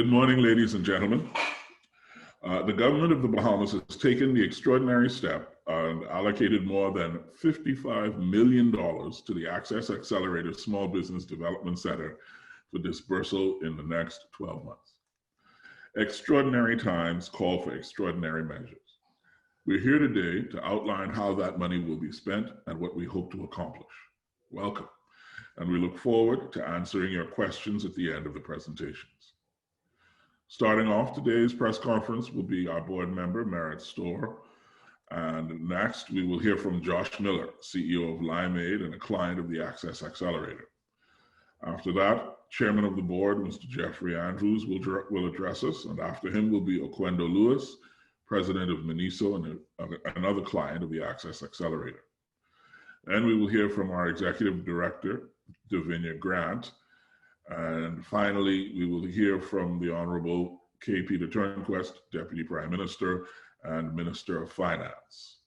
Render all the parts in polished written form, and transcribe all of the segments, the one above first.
Good morning, ladies and gentlemen. The government of the Bahamas has taken the extraordinary step and allocated more than $55 million to the Access Accelerator Small Business Development Center for dispersal in the next 12 months. Extraordinary times call for extraordinary measures. We're here today to outline how that money will be spent and what we hope to accomplish. Welcome, and we look forward to answering your questions at the end of the presentations. Starting off today's press conference will be our board member, Merritt Storr, and next we will hear from Josh Miller, CEO of Limeade and a client of the Access Accelerator. After that, Chairman of the board, Mr. Geoff Andrews, will address us, and after him will be Oquendo Lewis, President of Miniso and another client of the Access Accelerator. Then we will hear from our Executive Director, Davinia Grant, and finally, we will hear from the Honorable K. Peter Turnquest, Deputy Prime Minister and Minister of Finance.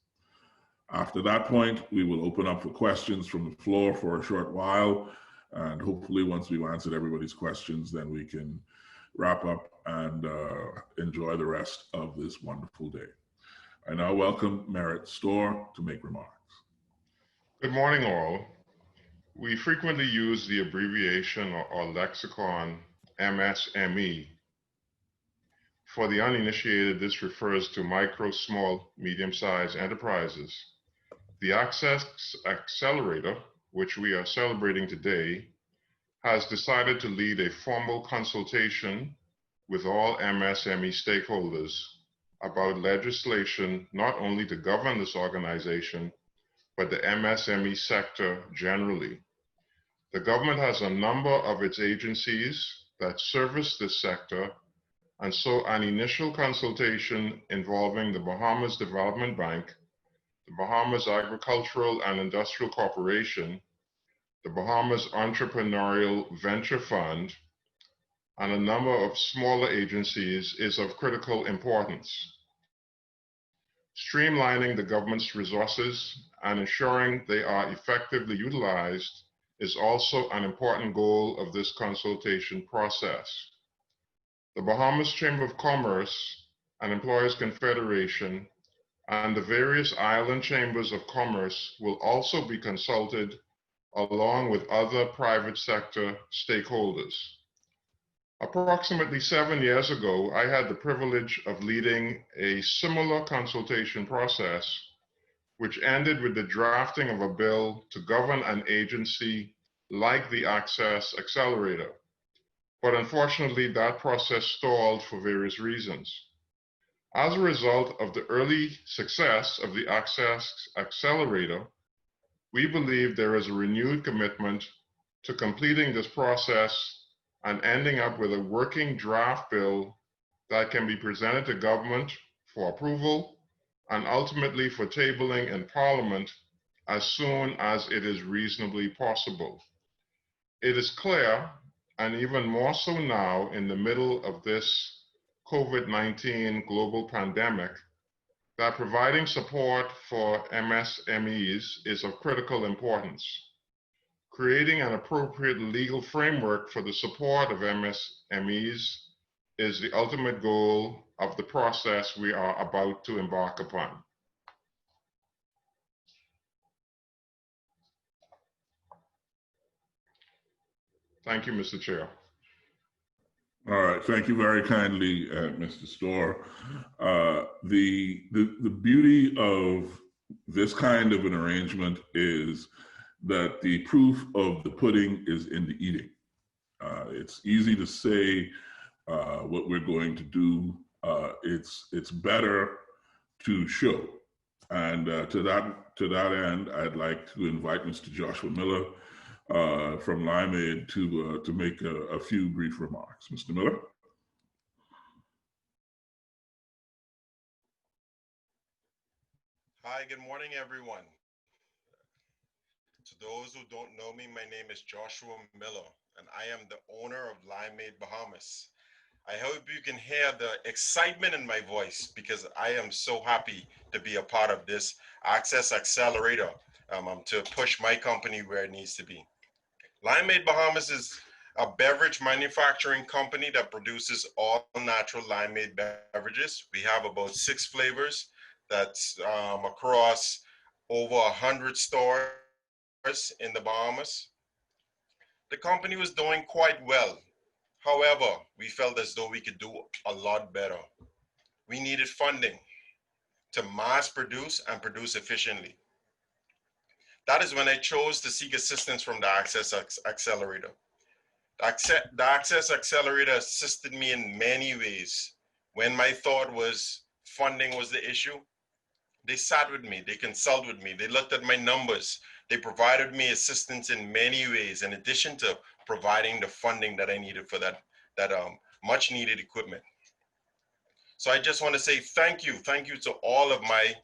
After that point, we will open up for questions from the floor for a short while, and hopefully once we've answered everybody's questions, then we can wrap up and enjoy the rest of this wonderful day. I now welcome Merritt Storr to make remarks. Good morning, all. We frequently use the abbreviation or lexicon MSME. For the uninitiated, this refers to micro, small, medium-sized enterprises. The Access Accelerator, which we are celebrating today, has decided to lead a formal consultation with all MSME stakeholders about legislation not only to govern this organization, but the MSME sector generally. The government has a number of its agencies that service this sector, and so an initial consultation involving the Bahamas Development Bank, the Bahamas Agricultural and Industrial Corporation, the Bahamas Entrepreneurial Venture Fund, and a number of smaller agencies is of critical importance. Streamlining the government's resources and ensuring they are effectively utilized is also an important goal of this consultation process. The Bahamas Chamber of Commerce and Employers Confederation and the various island chambers of commerce will also be consulted along with other private sector stakeholders. Approximately 7 years ago, I had the privilege of leading a similar consultation process, which ended with the drafting of a bill to govern an agency like the Access Accelerator. But unfortunately, that process stalled for various reasons. As a result of the early success of the Access Accelerator, we believe there is a renewed commitment to completing this process and ending up with a working draft bill that can be presented to government for approval and ultimately for tabling in Parliament as soon as it is reasonably possible. It is clear, and even more so now in the middle of this COVID-19 global pandemic, that providing support for MSMEs is of critical importance. Creating an appropriate legal framework for the support of MSMEs is the ultimate goal of the process we are about to embark upon. Thank you, Mr. Chair. All right, thank you very kindly, Mr. Storr. The beauty of this kind of an arrangement is that the proof of the pudding is in the eating. It's easy to say what we're going to do. It's better to show. And to that end, I'd like to invite Mr. Joshua Miller from Limeade to make a few brief remarks. Mr. Miller? Hi, good morning, everyone. To those who don't know me, my name is Joshua Miller, and I am the owner of Limeade Bahamas. I hope you can hear the excitement in my voice because I am so happy to be a part of this Access Accelerator to push my company where it needs to be. Limeade Bahamas is a beverage manufacturing company that produces all natural limeade beverages. We have about 6 flavors that's across over 100 stores in the Bahamas. The company was doing quite well. However, we felt as though we could do a lot better. We needed funding to mass produce and produce efficiently. That is when I chose to seek assistance from the Access Accelerator. The Access Accelerator assisted me in many ways. When my thought was funding was the issue, they sat with me, they consulted with me, they looked at my numbers, they provided me assistance in many ways, in addition to providing the funding that I needed for that much needed equipment. So I just want to say thank you to all of my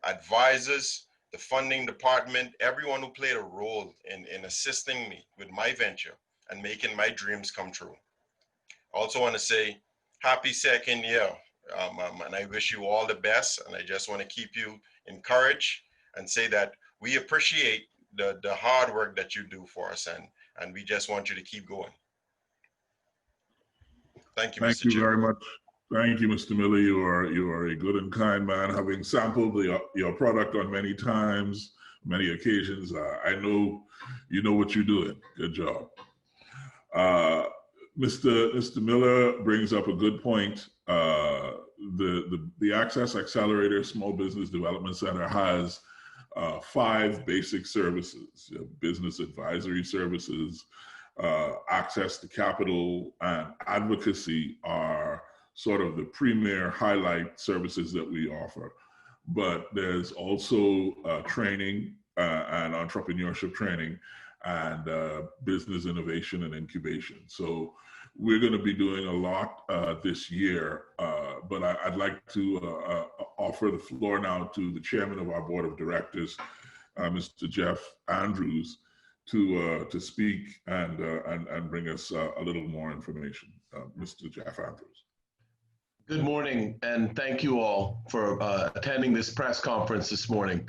advisors, the funding department, everyone who played a role in assisting me with my venture and making my dreams come true. I also want to say happy second year, and I wish you all the best, and I just want to keep you encouraged and say that we appreciate the hard work that you do for us, and we just want you to keep going. Thank you, Mr. Thank you Chair. very much. Thank you, Mr. Miller. You are a good and kind man, having sampled your product on many times, many occasions. I know you know what you're doing. Good job. Mr. Miller brings up a good point. The Access Accelerator Small Business Development Center has 5 basic services: business advisory services, access to capital, and advocacy are sort of the premier highlight services that we offer. But there's also training and entrepreneurship training and business innovation and incubation. So we're going to be doing a lot this year, but I'd like to offer the floor now to the chairman of our board of directors, Mr. Geoff Andrews, to speak and bring us a little more information. Mr. Geoff Andrews. Good morning, and thank you all for attending this press conference this morning.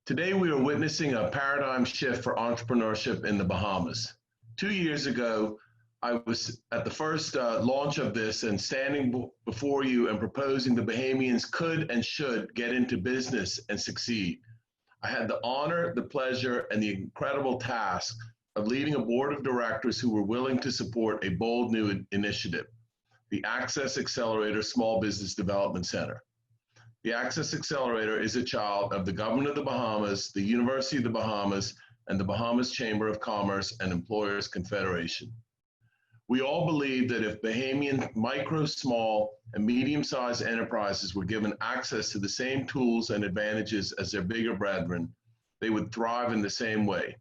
Today, we are witnessing a paradigm shift for entrepreneurship in the Bahamas. 2 years ago, I was at the first launch of this and standing before you and proposing the Bahamians could and should get into business and succeed. I had the honor, the pleasure, and the incredible task of leading a board of directors who were willing to support a bold new initiative, the Access Accelerator Small Business Development Center. The Access Accelerator is a child of the Government of the Bahamas, the University of the Bahamas, and the Bahamas Chamber of Commerce and Employers Confederation. We all believe that if Bahamian micro, small, and medium-sized enterprises were given access to the same tools and advantages as their bigger brethren, they would thrive in the same way.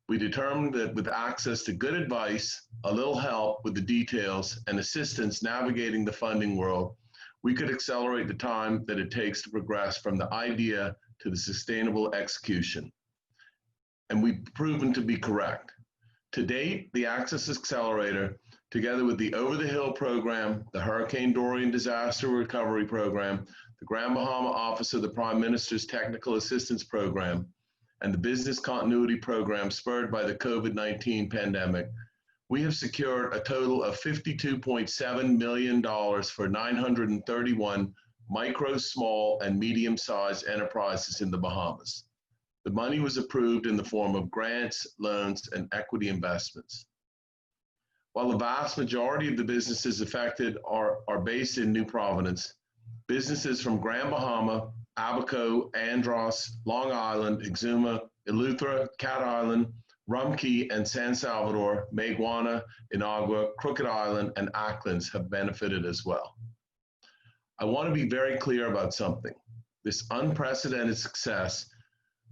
We determined that with access to good advice, a little help with the details, and assistance navigating the funding world, we could accelerate the time that it takes to progress from the idea to the sustainable execution. And we've proven to be correct. To date, the Access Accelerator, together with the Over the Hill program, the Hurricane Dorian Disaster Recovery Program, the Grand Bahama Office of the Prime Minister's Technical Assistance Program, and the Business Continuity Program spurred by the COVID-19 pandemic, we have secured a total of $52.7 million for 931 micro, small, and medium-sized enterprises in the Bahamas. The money was approved in the form of grants, loans, and equity investments. While the vast majority of the businesses affected are based in New Providence, businesses from Grand Bahama, Abaco, Andros, Long Island, Exuma, Eleuthera, Cat Island, Rum Key, and San Salvador, Maguana, Inagua, Crooked Island, and Acklins have benefited as well. I want to be very clear about something. This unprecedented success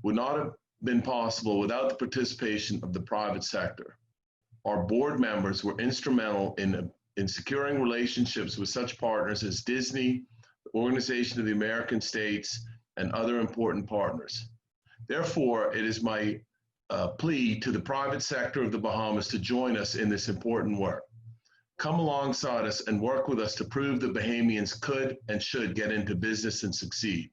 would not have been possible without the participation of the private sector. Our board members were instrumental in securing relationships with such partners as Disney, the Organization of the American States, and other important partners. Therefore, it is my plea to the private sector of the Bahamas to join us in this important work. Come alongside us and work with us to prove that Bahamians could and should get into business and succeed.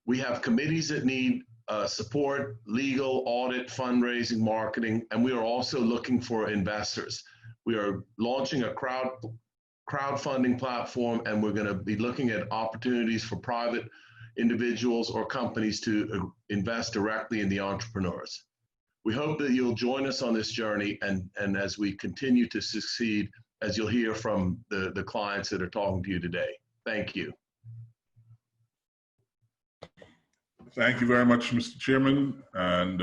We have committees that need support, legal, audit, fundraising, marketing, and we are also looking for investors. We are launching a crowdfunding platform, and we're going to be looking at opportunities for private individuals or companies to invest directly in the entrepreneurs. We hope that you'll join us on this journey, and as we continue to succeed, as you'll hear from the clients that are talking to you today. Thank you. Thank you very much, Mr. Chairman. And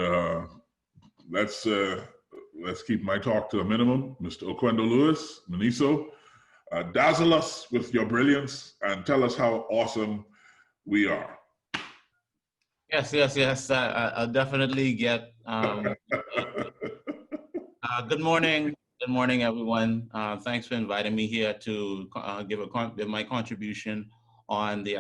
let's keep my talk to a minimum. Mr. Oquendo Lewis, Miniso, dazzle us with your brilliance and tell us how awesome we are. Yes. I'll definitely get. Good morning, everyone. Thanks for inviting me here to give my contribution on the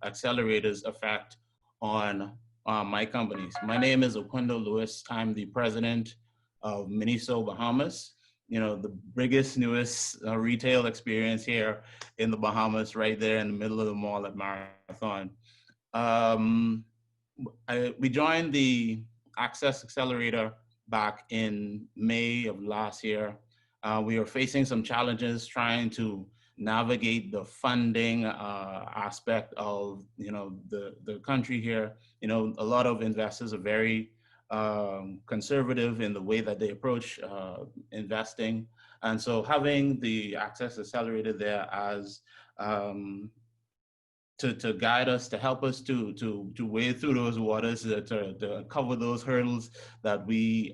Accelerator's effect on my companies. My name is Oquendo Lewis. I'm the president of Miniso Bahamas. You know, the biggest, newest retail experience here in the Bahamas, right there in the middle of the mall at Marathon. We joined the Access Accelerator back in May of last year. We were facing some challenges trying to navigate the funding aspect of, you know, the country here. You know, a lot of investors are very conservative in the way that they approach investing. And so having the Access Accelerator there as to guide us, to help us to wade through those waters, to cover those hurdles that we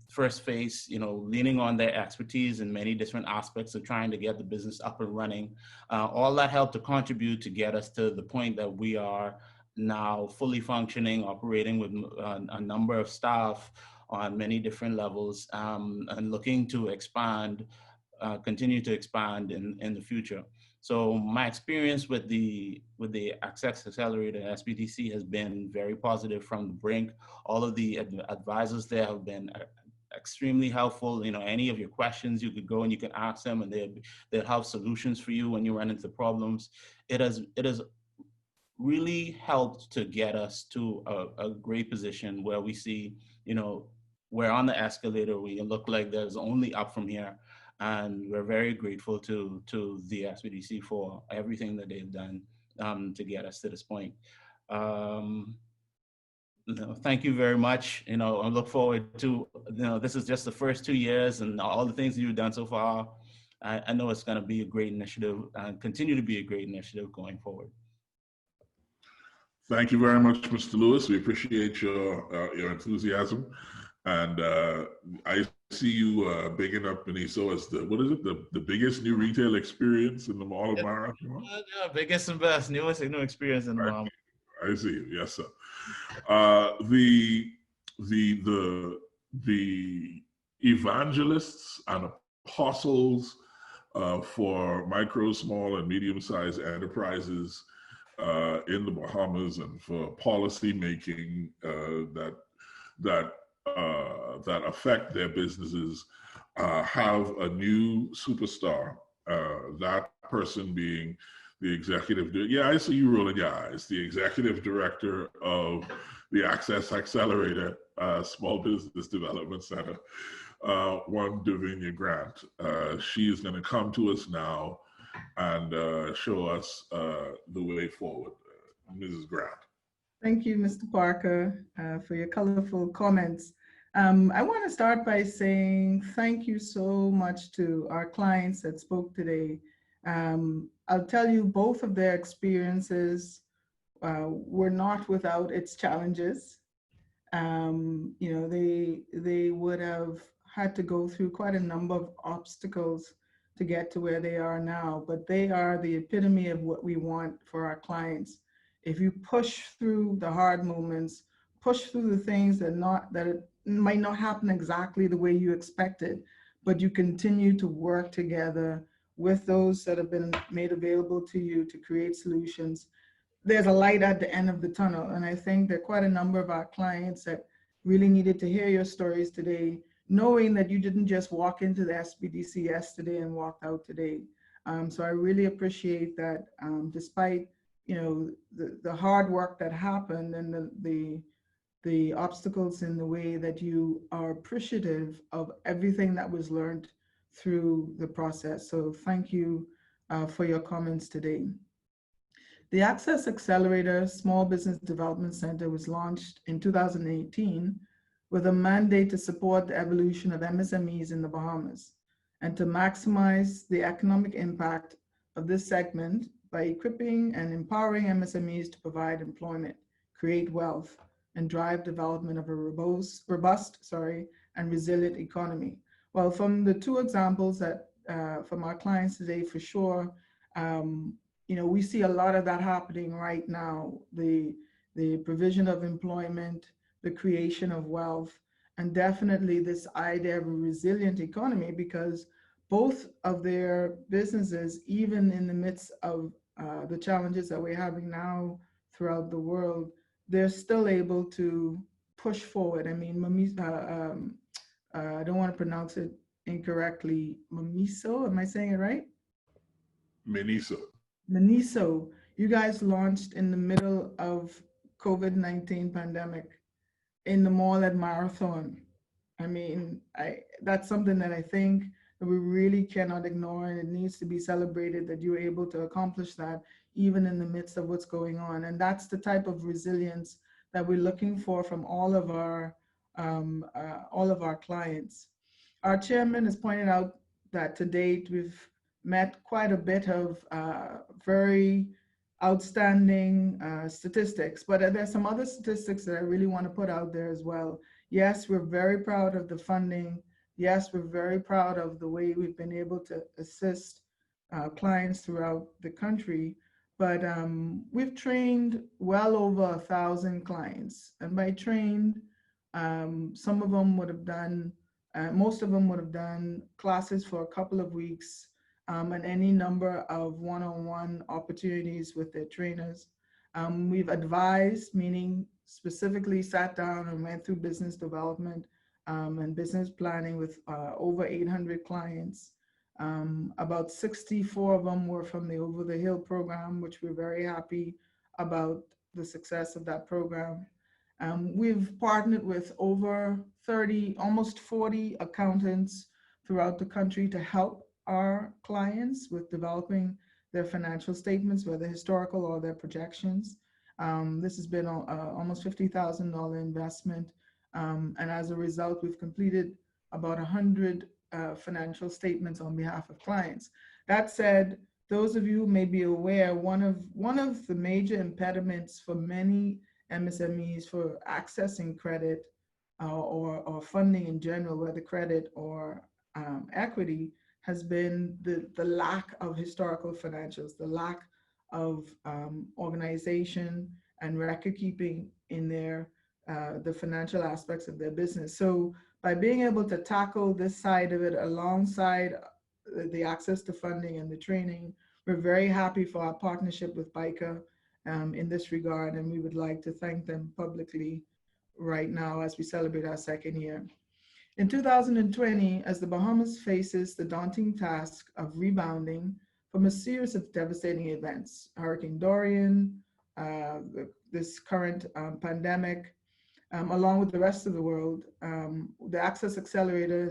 first face, you know, leaning on their expertise in many different aspects of trying to get the business up and running. All that helped to contribute to get us to the point that we are now fully functioning, operating with a number of staff on many different levels, and looking to expand, continue to expand in the future. So my experience with the Access Accelerator SBDC has been very positive from the brink. All of the advisors there have been extremely helpful. You know, any of your questions, you could go and you can ask them, and they'll have solutions for you when you run into problems. It has really helped to get us to a great position where we see, you know, we're on the escalator. We look like there's only up from here. And we're very grateful to the SBDC for everything that they've done to get us to this point. Thank you very much. You know, I look forward to, you know, this is just the first 2 years and all the things that you've done so far. I know it's going to be a great initiative and continue to be a great initiative going forward. Thank you very much, Mr. Lewis. We appreciate your enthusiasm. And I see you bigging up Miniso as the biggest new retail experience in the Mall of Marathon? Yeah, biggest and best, newest new experience in the Mall. I see you. Yes, sir. The evangelists and apostles for micro, small, and medium-sized enterprises in the Bahamas, and for policy making that affect their businesses, have a new superstar. That person being the executive. Yeah, I see you rolling your eyes. The executive director of the Access Accelerator Small Business Development Center, one Davinia Grant. She is going to come to us now and show us the way forward. Mrs. Grant. Thank you, Mr. Parker, for your colorful comments. I want to start by saying thank you so much to our clients that spoke today. I'll tell you, both of their experiences were not without its challenges. You know, they would have had to go through quite a number of obstacles to get to where they are now, but they are the epitome of what we want for our clients. If you push through the hard moments, push through the things that might not happen exactly the way you expected, but you continue to work together with those that have been made available to you to create solutions, there's a light at the end of the tunnel. And I think there are quite a number of our clients that really needed to hear your stories today, knowing that you didn't just walk into the SBDC yesterday and walk out today. So I really appreciate that despite you know, the hard work that happened and the obstacles in the way, that you are appreciative of everything that was learned through the process. So thank you for your comments today. The Access Accelerator Small Business Development Center was launched in 2018 with a mandate to support the evolution of MSMEs in the Bahamas and to maximize the economic impact of this segment by equipping and empowering MSMEs to provide employment, create wealth, and drive development of a robust, and resilient economy. Well, from the two examples that from our clients today, for sure, you know, we see a lot of that happening right now. The provision of employment, the creation of wealth, and definitely this idea of a resilient economy, because both of their businesses, even in the midst of the challenges that we're having now throughout the world, they're still able to push forward. I mean, I don't want to pronounce it incorrectly. Mamiso, am I saying it right? Meniso. Meniso, you guys launched in the middle of COVID-19 pandemic in the mall at Marathon. I mean, that's something that I think that we really cannot ignore, and it needs to be celebrated that you're able to accomplish that even in the midst of what's going on. And that's the type of resilience that we're looking for from all of our clients. Our chairman has pointed out that to date we've met quite a bit of very outstanding statistics, but there's some other statistics that I really want to put out there as well. Yes, we're very proud of the funding. Yes, we're very proud of the way we've been able to assist clients throughout the country, but we've trained well over 1,000 clients. And by trained, some of them would have done, most of them would have done classes for a couple of weeks, and any number of one-on-one opportunities with their trainers. We've advised, meaning specifically sat down and went through business development and business planning with over 800 clients. About 64 of them were from the Over the Hill program, which we're very happy about the success of that program. We've partnered with over 30, almost 40 accountants throughout the country to help our clients with developing their financial statements, whether historical or their projections. This has been almost $50,000 investment. And as a result, we've completed about 100 financial statements on behalf of clients. That said, those of you who may be aware, one of the major impediments for many MSMEs for accessing credit or funding in general, whether credit or equity, has been the lack of historical financials, the lack of organization and record keeping in their the financial aspects of their business. So by being able to tackle this side of it alongside the access to funding and the training, we're very happy for our partnership with BICA in this regard, and we would like to thank them publicly right now as we celebrate our second year. In 2020, as the Bahamas faces the daunting task of rebounding from a series of devastating events, Hurricane Dorian, this current pandemic, along with the rest of the world, the Access Accelerator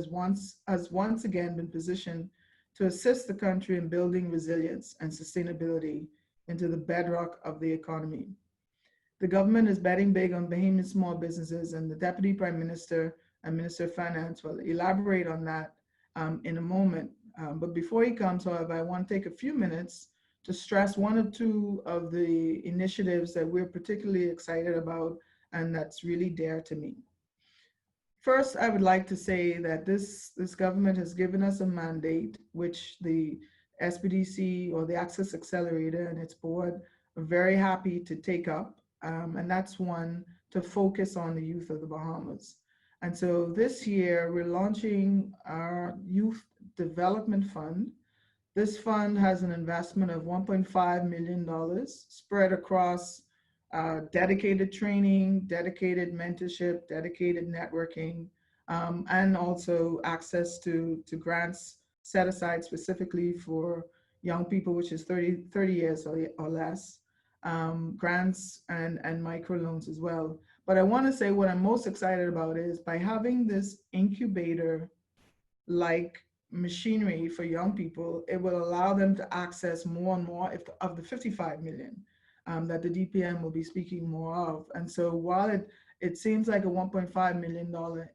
has once again been positioned to assist the country in building resilience and sustainability into the bedrock of the economy. The government is betting big on Bahamian small businesses, and the Deputy Prime Minister and Minister of Finance will elaborate on that in a moment. But before he comes, however, I want to take a few minutes to stress one or two of the initiatives that we're particularly excited about and that's really dear to me. First, I would like to say that this government has given us a mandate, which the SBDC or the Access Accelerator and its board are very happy to take up, and that's one, to focus on the youth of the Bahamas. And so this year, we're launching our Youth Development Fund. This fund has an investment of $1.5 million spread across dedicated training, dedicated mentorship, dedicated networking, and also access to grants set aside specifically for young people, which is 30 years or less. grants and microloans as well. But I want to say what I'm most excited about is by having this incubator like machinery for young people, it will allow them to access more and more of the 55 million that the DPM will be speaking more of. And so while it seems like a $1.5 million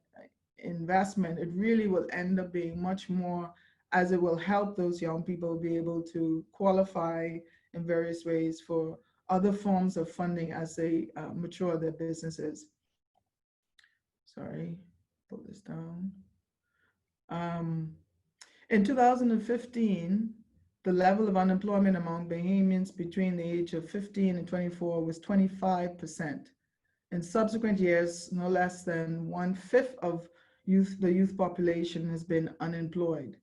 investment, it really will end up being much more, as it will help those young people be able to qualify in various ways for other forms of funding as they mature their businesses. Sorry, pull this down. In 2015, the level of unemployment among Bahamians between the age of 15 and 24 was 25%. In subsequent years, no less than 1/5 of the youth population has been unemployed.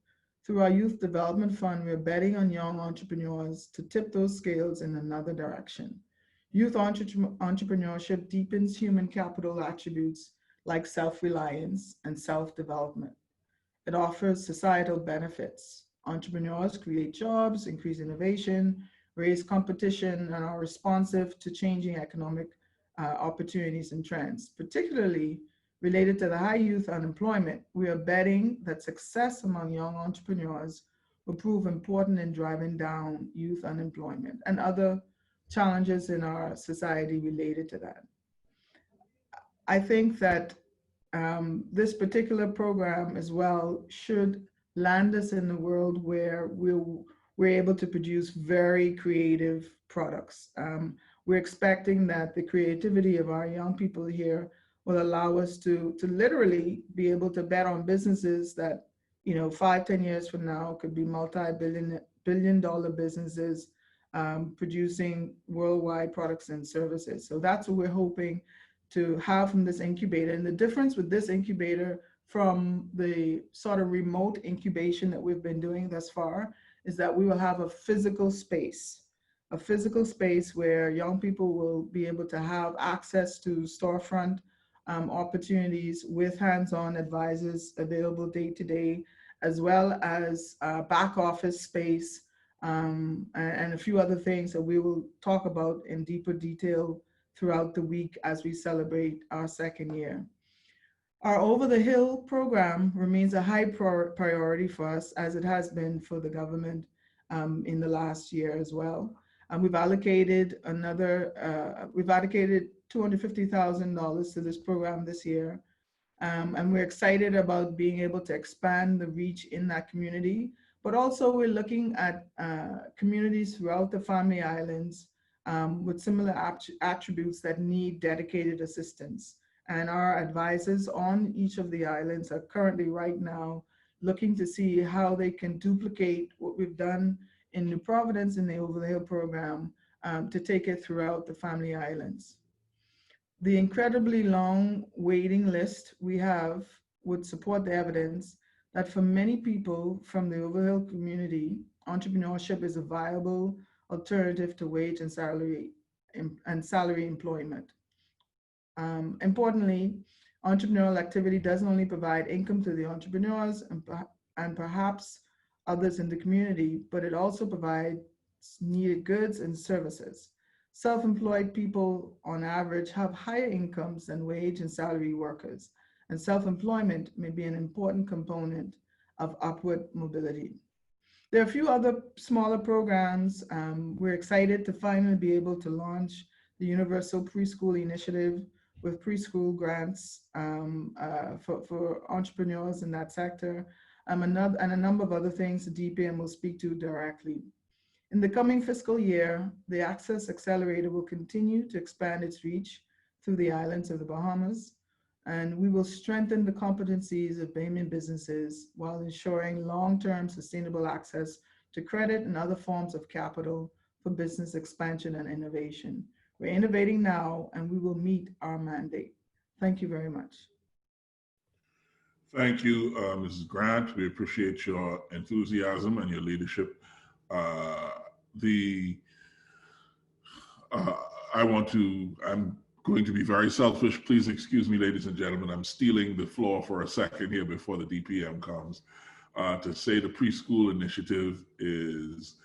Through our Youth Development Fund, we're betting on young entrepreneurs to tip those scales in another direction. Youth entrepreneurship deepens human capital attributes like self-reliance and self-development. It offers societal benefits. Entrepreneurs create jobs, increase innovation, raise competition, and are responsive to changing economic opportunities and trends. Particularly related to the high youth unemployment, we are betting that success among young entrepreneurs will prove important in driving down youth unemployment and other challenges in our society related to that. I think that this particular program as well should land us in the world where we're able to produce very creative products. We're expecting that the creativity of our young people here will allow us to literally be able to bet on businesses that, 5-10 years from now could be multi-billion-dollar businesses producing worldwide products and services. So that's what we're hoping to have from this incubator. And the difference with this incubator from the sort of remote incubation that we've been doing thus far is that we will have a physical space where young people will be able to have access to storefront opportunities with hands-on advisors available day-to-day, as well as back office space and a few other things that we will talk about in deeper detail throughout the week as we celebrate our second year. Our Over the Hill program remains a high priority for us, as it has been for the government in the last year as well. We've allocated $250,000 to this program this year. And we're excited about being able to expand the reach in that community, but also we're looking at communities throughout the Family Islands with similar attributes that need dedicated assistance. And our advisors on each of the islands are currently right now looking to see how they can duplicate what we've done in New Providence in the Over the Hill program to take it throughout the Family Islands. The incredibly long waiting list we have would support the evidence that for many people from the Over the Hill community, entrepreneurship is a viable alternative to wage and salary employment. Importantly, entrepreneurial activity doesn't only provide income to the entrepreneurs and perhaps others in the community, but it also provides needed goods and services. Self-employed people on average have higher incomes than wage and salary workers, and self-employment may be an important component of upward mobility. There are a few other smaller programs. We're excited to finally be able to launch the Universal Preschool Initiative with preschool grants for entrepreneurs in that sector, and a number of other things the DPM will speak to directly. In the coming fiscal year, the Access Accelerator will continue to expand its reach through the islands of the Bahamas, and we will strengthen the competencies of Bahamian businesses while ensuring long-term sustainable access to credit and other forms of capital for business expansion and innovation. We're innovating now, and we will meet our mandate. Thank you very much. Thank you, Mrs. Grant. We appreciate your enthusiasm and your leadership. I'm going to be very selfish. Please excuse me, ladies and gentlemen. I'm stealing the floor for a second here before the DPM comes to say the preschool initiative is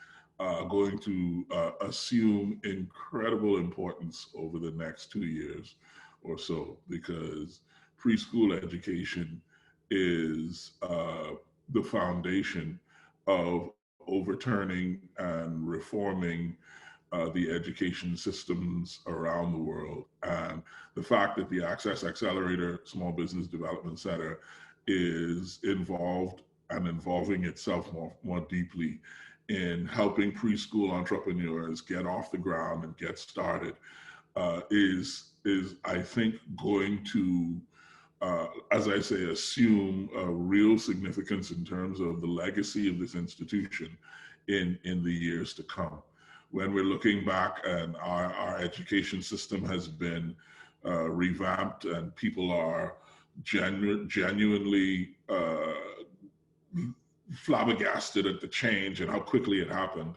going to assume incredible importance over the next 2 years or so, because preschool education is the foundation of overturning and reforming the education systems around the world. And the fact that the Access Accelerator Small Business Development Center is involved and involving itself more deeply in helping preschool entrepreneurs get off the ground and get started is I think going to, as I say, assume a real significance in terms of the legacy of this institution in the years to come. When we're looking back and our education system has been revamped and people are genuinely flabbergasted at the change and how quickly it happened,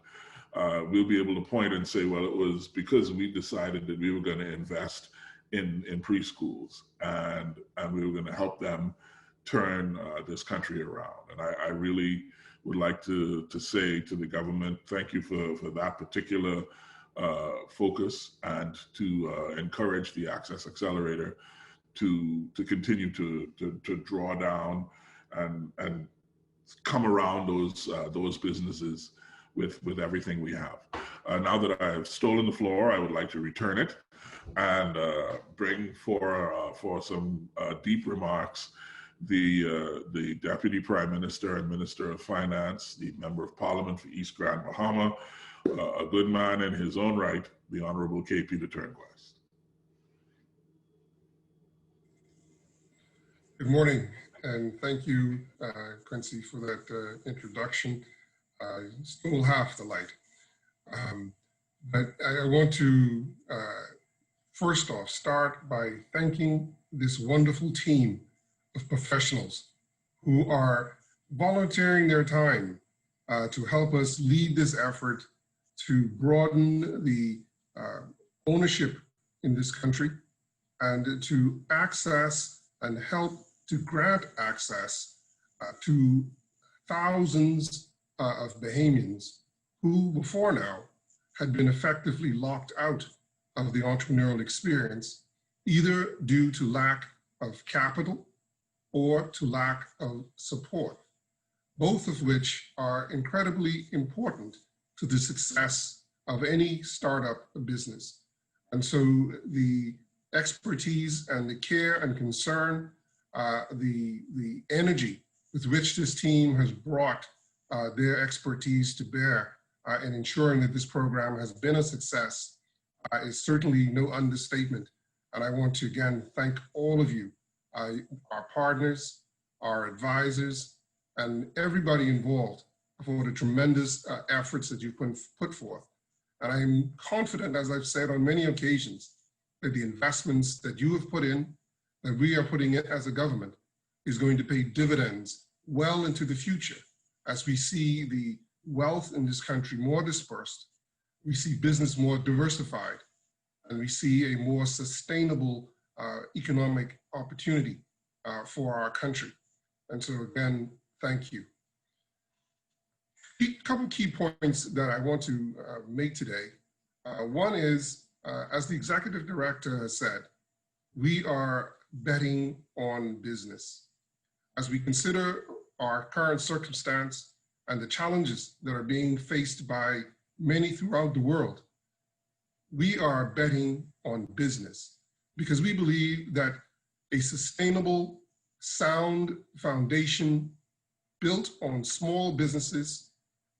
we'll be able to point and say, well, it was because we decided that we were going to invest in preschools and we were going to help them turn this country around. And I really would like to say to the government, thank you for that particular focus, and to encourage the Access Accelerator to continue to draw down and come around those businesses with everything we have. Now that I have stolen the floor, I would like to return it and bring for some deep remarks the Deputy Prime Minister and Minister of Finance, the Member of Parliament for East Grand Bahama, a good man in his own right, the Honorable K. Peter Turnquest. Good morning, and thank you, Quincy, for that introduction. Still half the light. But I want to first off start by thanking this wonderful team of professionals who are volunteering their time to help us lead this effort to broaden the ownership in this country and to access and help to grant access to thousands of Bahamians who before now had been effectively locked out of the entrepreneurial experience, either due to lack of capital or to lack of support, both of which are incredibly important to the success of any startup business. And so the expertise and the care and concern, the energy with which this team has brought their expertise to bear in ensuring that this program has been a success is certainly no understatement. And I want to again thank all of you, our partners, our advisors, and everybody involved for the tremendous efforts that you've put forth. And I'm confident, as I've said on many occasions, that the investments that you have put in, that we are putting in as a government, is going to pay dividends well into the future as we see the wealth in this country more dispersed, we see business more diversified, and we see a more sustainable economic opportunity for our country. And so again, thank you. A couple key points that I want to make today. One is, as the executive director has said, we are betting on business. As we consider our current circumstance and the challenges that are being faced by many throughout the world, we are betting on business because we believe that a sustainable, sound foundation built on small businesses,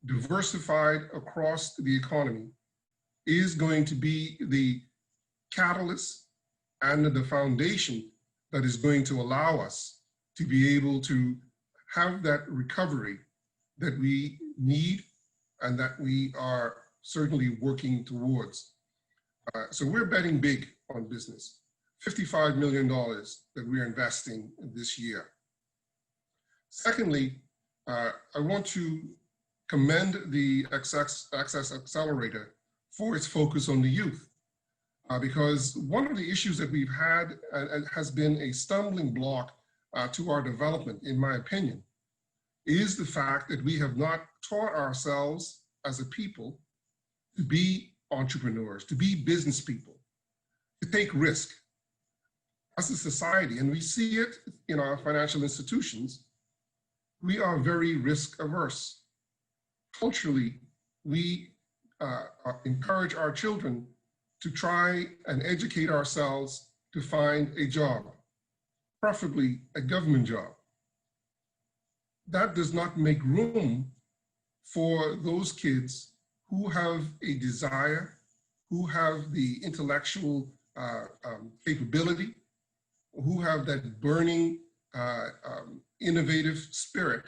diversified across the economy, is going to be the catalyst and the foundation that is going to allow us to be able to have that recovery that we need and that we are certainly working towards. So we're betting big on business. $55 million that we're investing this year. Secondly, I want to commend the Access Accelerator for its focus on the youth, because one of the issues that we've had has been a stumbling block to our development, in my opinion, is the fact that we have not taught ourselves as a people to be entrepreneurs, to be business people, to take risk. As a society, and we see it in our financial institutions, we are very risk averse. Culturally, we encourage our children to try and educate ourselves to find a job, preferably a government job. That does not make room for those kids who have a desire, who have the intellectual capability, who have that burning, innovative spirit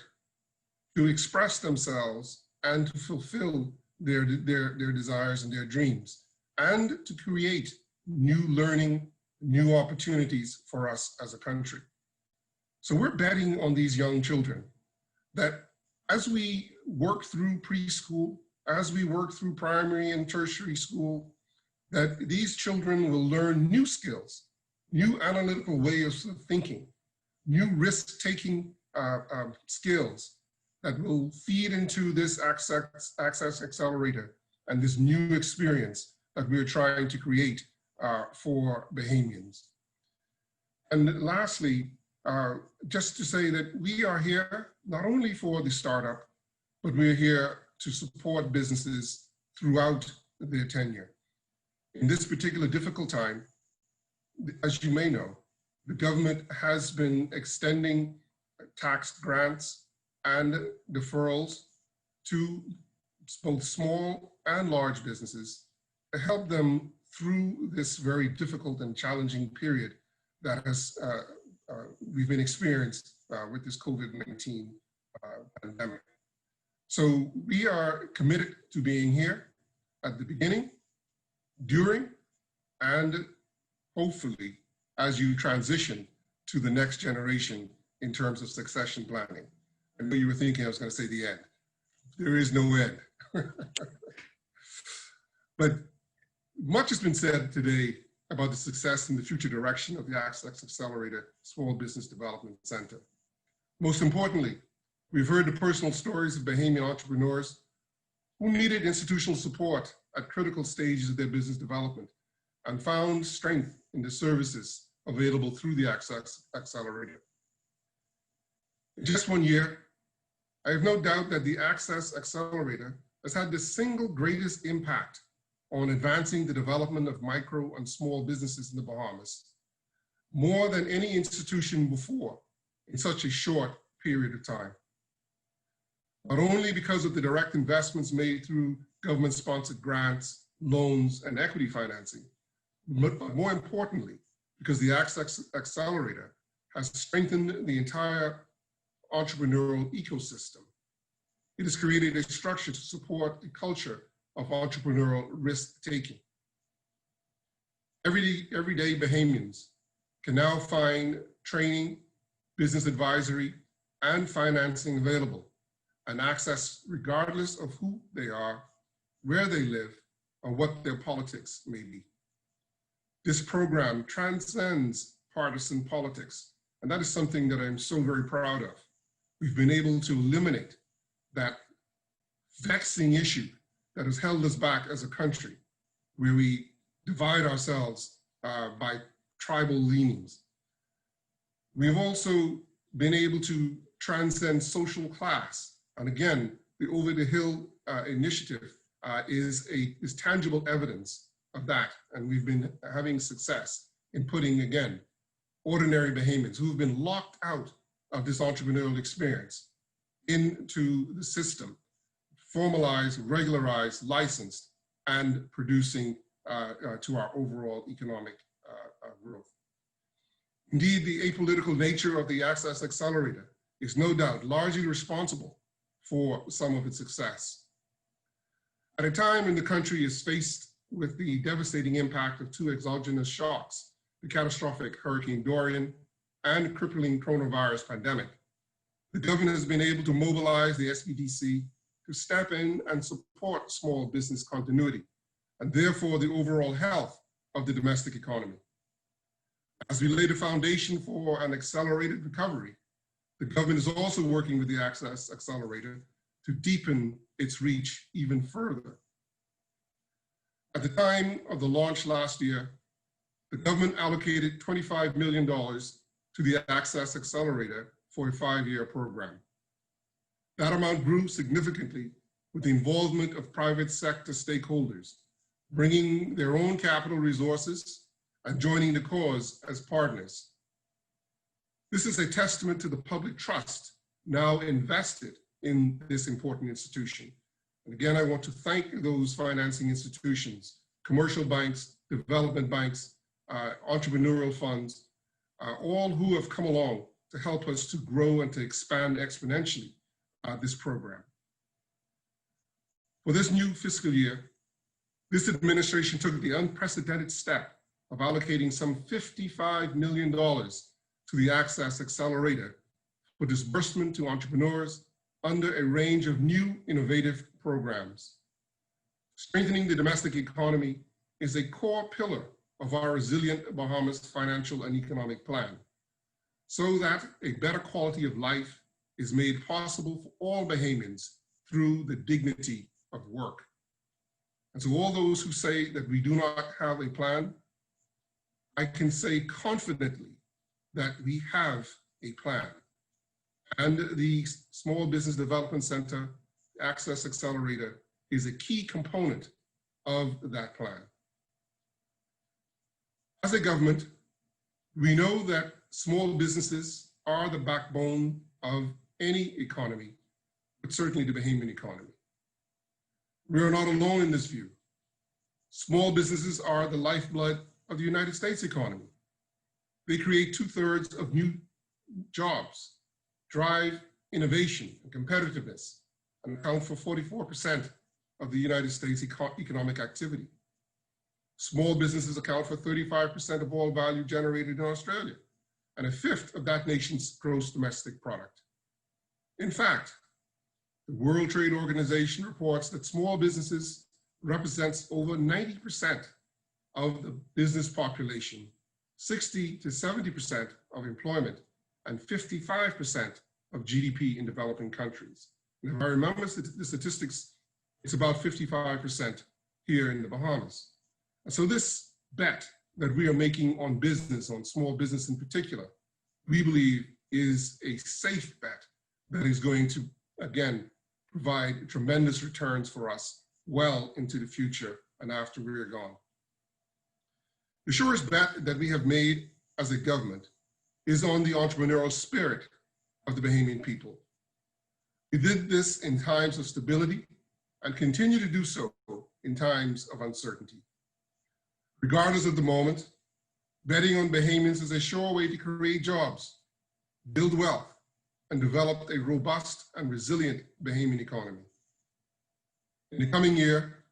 to express themselves and to fulfill their desires and their dreams, and to create new learning, new opportunities for us as a country. So we're betting on these young children that as we work through preschool, as we work through primary and tertiary school, that these children will learn new skills, new analytical ways of thinking, new risk-taking skills that will feed into this Access Accelerator and this new experience that we're trying to create for Bahamians. And lastly, just to say that we are here not only for the startup, but we're here to support businesses throughout their tenure. In this particular difficult time, as you may know, the government has been extending tax grants and deferrals to both small and large businesses to help them through this very difficult and challenging period that has we've been experienced with this COVID-19 pandemic. So we are committed to being here at the beginning, during, and hopefully as you transition to the next generation in terms of succession planning. I know you were thinking I was going to say the end. There is no end. But much has been said today about the success and the future direction of the Access Accelerator Small Business Development Center. Most importantly, we've heard the personal stories of Bahamian entrepreneurs who needed institutional support at critical stages of their business development and found strength in the services available through the Access Accelerator. In just 1 year, I have no doubt that the Access Accelerator has had the single greatest impact on advancing the development of micro and small businesses in the Bahamas, more than any institution before in such a short period of time. Not only because of the direct investments made through government-sponsored grants, loans, and equity financing, but more importantly, because the Access Accelerator has strengthened the entire entrepreneurial ecosystem. It has created a structure to support a culture of entrepreneurial risk-taking. Everyday Bahamians can now find training, business advisory, and financing available and access regardless of who they are, where they live, or what their politics may be. This program transcends partisan politics, and that is something that I'm so very proud of. We've been able to eliminate that vexing issue that has held us back as a country, where we divide ourselves by tribal leanings. We've also been able to transcend social class. And again, the Over the Hill initiative is tangible evidence of that. And we've been having success in putting, again, ordinary Bahamians who've been locked out of this entrepreneurial experience into the system, formalized, regularized, licensed, and producing to our overall economic growth. Indeed, the apolitical nature of the Access Accelerator is no doubt largely responsible for some of its success. At a time when the country is faced with the devastating impact of two exogenous shocks, the catastrophic Hurricane Dorian and crippling coronavirus pandemic, the government has been able to mobilize the SBDC to step in and support small business continuity, and therefore the overall health of the domestic economy. As we lay the foundation for an accelerated recovery, the government is also working with the Access Accelerator to deepen its reach even further. At the time of the launch last year, the government allocated $25 million to the Access Accelerator for a 5-year program. That amount grew significantly with the involvement of private sector stakeholders, bringing their own capital resources and joining the cause as partners. This is a testament to the public trust now invested in this important institution. And again, I want to thank those financing institutions, commercial banks, development banks, entrepreneurial funds, all who have come along to help us to grow and to expand exponentially this program. For this new fiscal year, this administration took the unprecedented step of allocating some $55 million to the Access Accelerator for disbursement to entrepreneurs under a range of new innovative programs. Strengthening the domestic economy is a core pillar of our resilient Bahamas financial and economic plan, so that a better quality of life is made possible for all Bahamians through the dignity of work. And so all those who say that we do not have a plan, I can say confidently that we have a plan. And the Small Business Development Center, Access Accelerator, is a key component of that plan. As a government, we know that small businesses are the backbone of any economy, but certainly the Bahamian economy. We are not alone in this view. Small businesses are the lifeblood of the United States economy. They create 2/3 of new jobs, drive innovation and competitiveness, and account for 44% of the United States economic activity. Small businesses account for 35% of all value generated in Australia, and 1/5 of that nation's gross domestic product. In fact, the World Trade Organization reports that small businesses represents over 90% of the business population, 60 to 70% of employment, and 55% of GDP in developing countries. And if I remember the statistics, it's about 55% here in the Bahamas. And so this bet that we are making on business, on small business in particular, we believe is a safe bet that is going to, again, provide tremendous returns for us well into the future and after we are gone. The surest bet that we have made as a government is on the entrepreneurial spirit of the Bahamian people. We did this in times of stability and continue to do so in times of uncertainty. Regardless of the moment, betting on Bahamians is a sure way to create jobs, build wealth, and develop a robust and resilient Bahamian economy. In the coming year,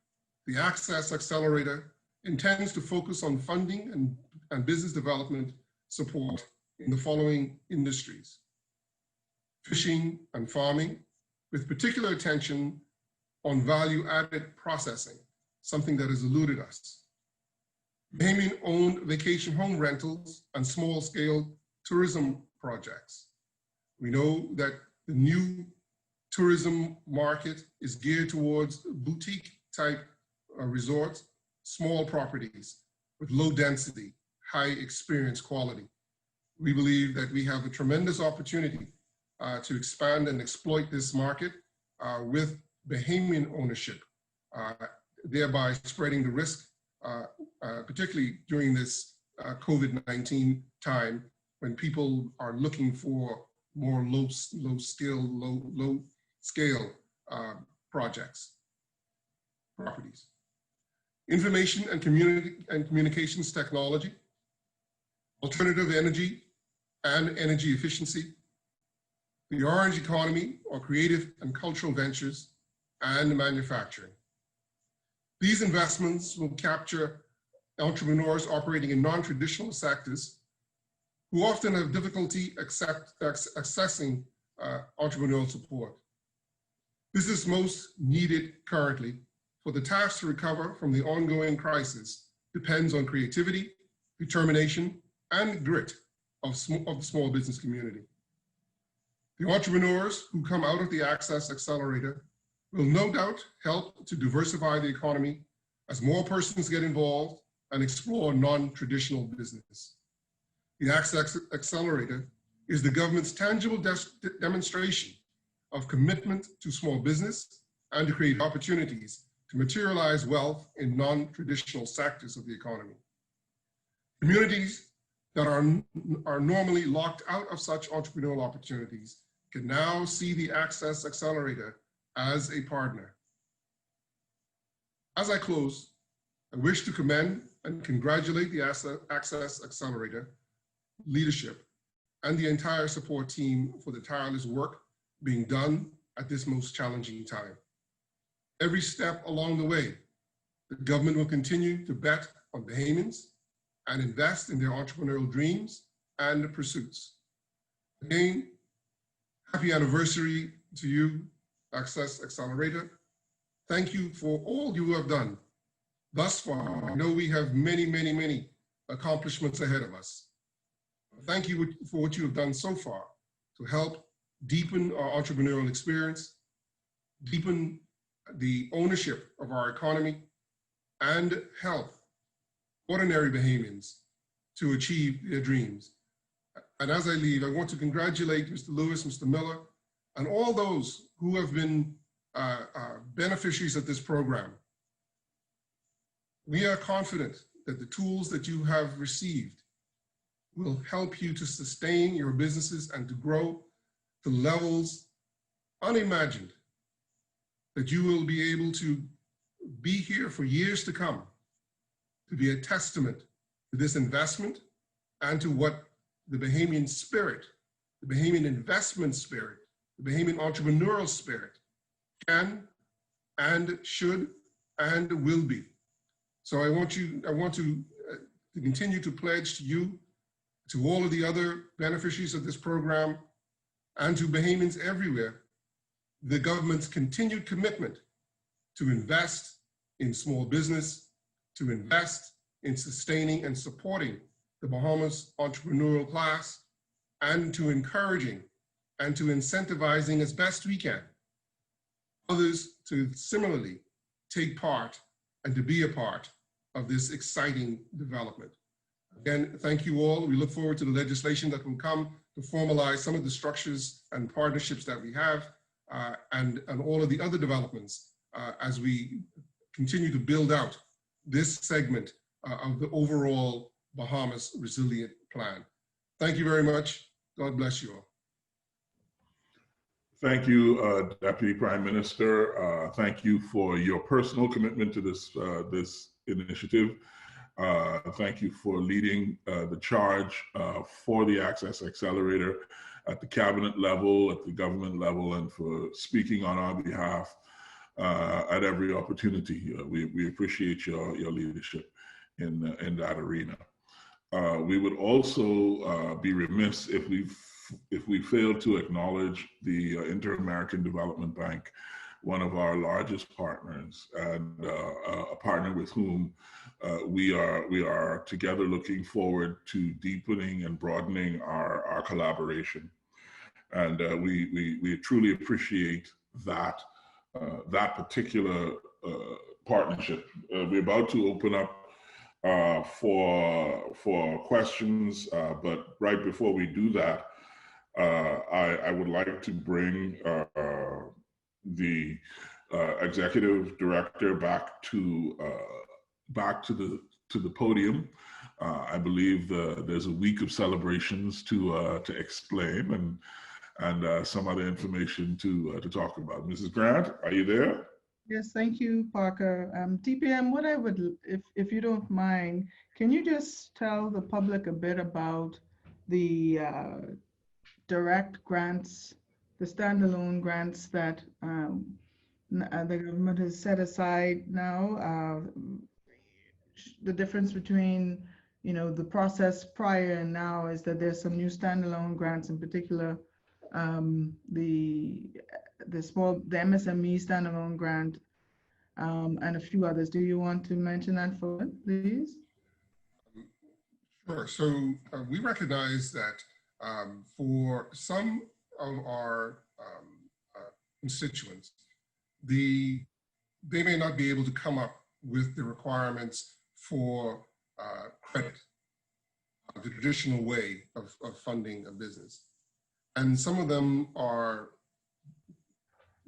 the Access Accelerator intends to focus on funding and business development support in the following industries: fishing and farming, with particular attention on value-added processing, something that has eluded us; Bahamian-owned vacation home rentals and small-scale tourism projects. We know that the new tourism market is geared towards boutique-type resorts, small properties with low density, high experience quality. We believe that we have a tremendous opportunity to expand and exploit this market with Bahamian ownership, thereby spreading the risk, particularly during this COVID-19 time when people are looking for more low scale projects, properties. Information and communications technology, alternative energy and energy efficiency, the orange economy or creative and cultural ventures, and manufacturing. These investments will capture entrepreneurs operating in non-traditional sectors who often have difficulty accessing entrepreneurial support. This is most needed currently, for the task to recover from the ongoing crisis depends on creativity, determination, and grit of the small business community. The entrepreneurs who come out of the Access Accelerator will no doubt help to diversify the economy as more persons get involved and explore non-traditional business. The Access Accelerator is the government's tangible demonstration of commitment to small business and to create opportunities to materialize wealth in non-traditional sectors of the economy. Communities that are normally locked out of such entrepreneurial opportunities can now see the Access Accelerator as a partner. As I close, I wish to commend and congratulate the Access Accelerator leadership and the entire support team for the tireless work being done at this most challenging time. Every step along the way, the government will continue to bet on Bahamians and invest in their entrepreneurial dreams and pursuits. Again, happy anniversary to you, Access Accelerator. Thank you for all you have done thus far. I know we have many, many, many accomplishments ahead of us. Thank you for what you have done so far to help deepen our entrepreneurial experience, deepen the ownership of our economy, and help ordinary Bahamians to achieve their dreams. And as I leave, I want to congratulate Mr. Lewis, Mr. Miller, and all those who have been beneficiaries of this program. We are confident that the tools that you have received will help you to sustain your businesses and to grow to levels unimagined, that you will be able to be here for years to come, to be a testament to this investment and to what the Bahamian spirit, the Bahamian investment spirit, the Bahamian entrepreneurial spirit can and should and will be. So I want to continue to pledge to you, to all of the other beneficiaries of this program, and to Bahamians everywhere, the government's continued commitment to invest in small business, to invest in sustaining and supporting the Bahamas entrepreneurial class, and to encouraging and to incentivizing as best we can others to similarly take part and to be a part of this exciting development. Again, thank you all. We look forward to the legislation that will come to formalize some of the structures and partnerships that we have and all of the other developments as we continue to build out this segment of the overall Bahamas Resilient Plan. Thank you very much. God bless you all. Thank you, Deputy Prime Minister. Thank you for your personal commitment to this initiative. Thank you for leading the charge for the Access Accelerator at the cabinet level, at the government level, and for speaking on our behalf at every opportunity. We appreciate your leadership in that arena. We would also be remiss if we failed to acknowledge the Inter-American Development Bank, one of our largest partners, and a partner with whom we are together looking forward to deepening and broadening our collaboration. And we truly appreciate that particular partnership. We're about to open up for questions, but right before we do that, I would like to bring the executive director back to the podium. I believe there's a week of celebrations to explain and some other information to talk about. Mrs. Grant, are you there? Yes, thank you, Parker. TPM, what I would, if you don't mind, can you just tell the public a bit about the direct grants, the standalone grants that the government has set aside now, the difference between, the process prior and now is that there's some new standalone grants, in particular, the MSME standalone grant, and a few others. Do you want to mention that for it, please? Sure. So we recognize that for some of our constituents, they may not be able to come up with the requirements for credit, the traditional way of funding a business. And some of them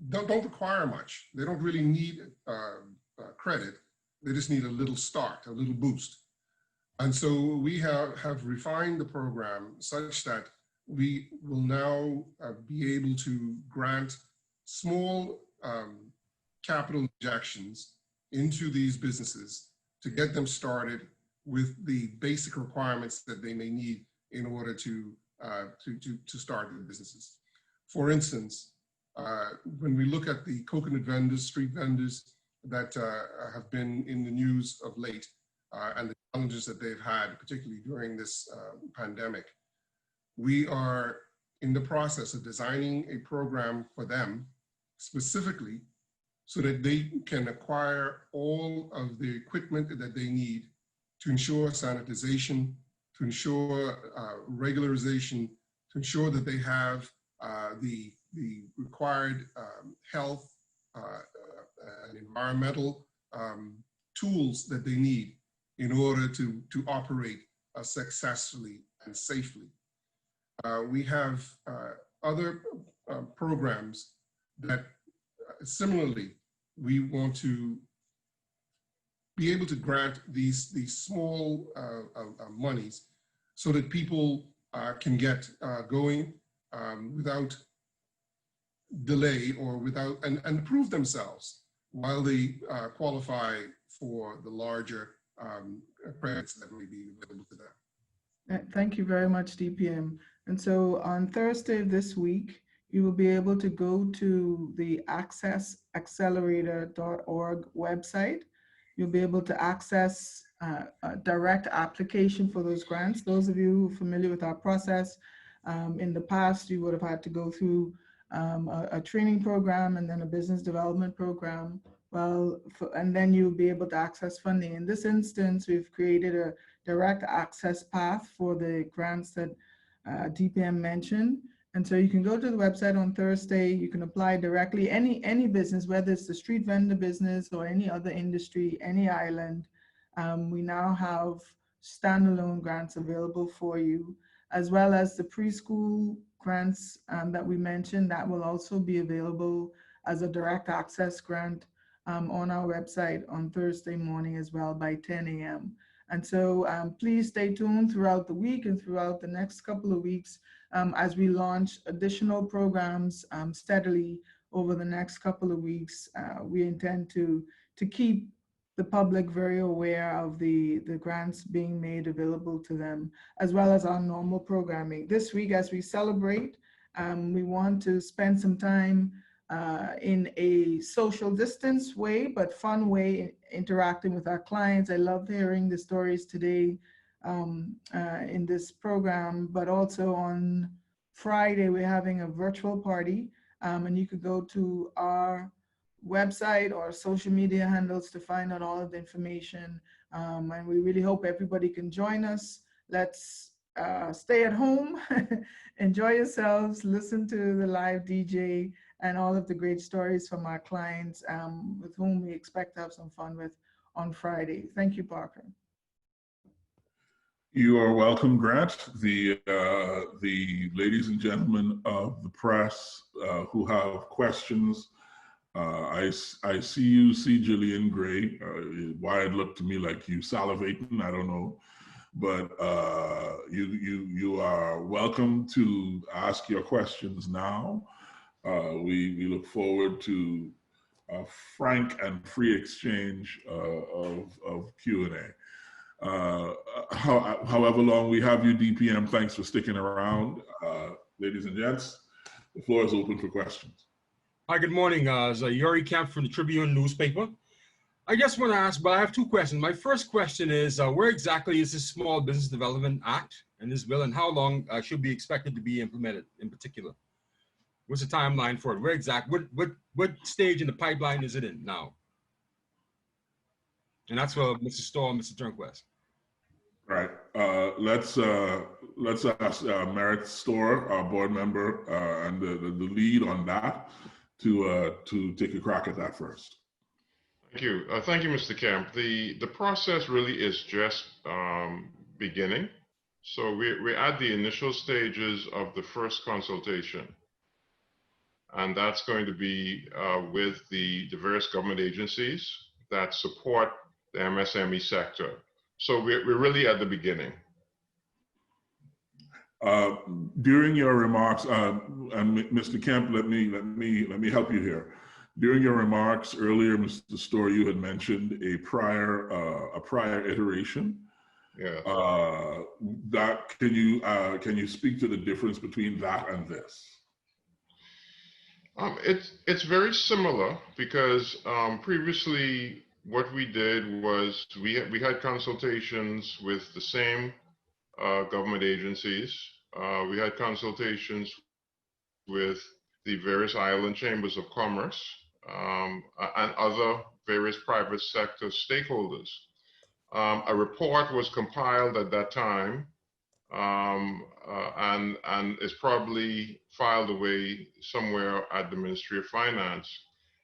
don't require much. They don't really need credit. They just need a little start, a little boost. And so we have refined the program such that we will now be able to grant small capital injections into these businesses to get them started with the basic requirements that they may need in order to start their businesses. For instance, when we look at the coconut vendors, street vendors that have been in the news of late, and the challenges that they've had, particularly during this pandemic, we are in the process of designing a program for them specifically so that they can acquire all of the equipment that they need to ensure sanitization, to ensure regularization, to ensure that they have the required health and environmental tools that they need in order to operate successfully and safely. We have other programs that similarly, we want to be able to grant these small monies so that people can get going without delay or without, and prove themselves while they qualify for the larger credits that may be available to them. Thank you very much, DPM. And so on Thursday of this week, you will be able to go to the accessaccelerator.org website. You'll be able to access a direct application for those grants. Those of you who are familiar with our process, in the past, you would have had to go through a training program and then a business development program. And then you'll be able to access funding. In this instance, we've created a direct access path for the grants that DPM mentioned. And so you can go to the website on Thursday, you can apply directly, any business, whether it's the street vendor business or any other industry, any island. We now have standalone grants available for you, as well as the preschool grants that we mentioned, that will also be available as a direct access grant on our website on Thursday morning as well by 10 a.m. And so please stay tuned throughout the week and throughout the next couple of weeks as we launch additional programs steadily over the next couple of weeks. We intend to keep the public very aware of the grants being made available to them, as well as our normal programming. This week, as we celebrate, we want to spend some time in a social distance way, but fun way, interacting with our clients. I loved hearing the stories today in this program, but also on Friday, we're having a virtual party, and you could go to our website or social media handles to find out all of the information. And we really hope everybody can join us. Let's stay at home, enjoy yourselves, listen to the live DJ and all of the great stories from our clients with whom we expect to have some fun with on Friday. Thank you, Parker. You are welcome, Grant. The ladies and gentlemen of the press who have questions, I see you, see Jillian Gray. Why it looked to me like you salivating, I don't know. But you are welcome to ask your questions now. We look forward to a frank and free exchange of Q&A. However long we have you, DPM, thanks for sticking around. Ladies and gents, the floor is open for questions. Hi, good morning. It's Yuri Kemp from the Tribune newspaper. I just want to ask, but I have two questions. My first question is, where exactly is this Small Business Development Act and this bill, and how long should be expected to be implemented in particular? What's the timeline for it? Where what stage in the pipeline is it in now? And that's for Mr. Stoll and Mr. Turnquest. Right. Let's let's ask Merit Store, our board member, and the lead on that to take a crack at that first. Thank you. Thank you, Mr. Kemp. The process really is just beginning. So we're at the initial stages of the first consultation. And that's going to be with the various government agencies that support the MSME sector. So we're really at the beginning. During your remarks, and Mr. Kemp, let me help you here. During your remarks earlier, Mr. Storr, you had mentioned a prior iteration. Yeah. That can you speak to the difference between that and this? It's very similar because previously what we did was we had consultations with the same government agencies. We had consultations with the various island chambers of commerce and other various private sector stakeholders. A report was compiled at that time and is probably filed away somewhere at the Ministry of Finance.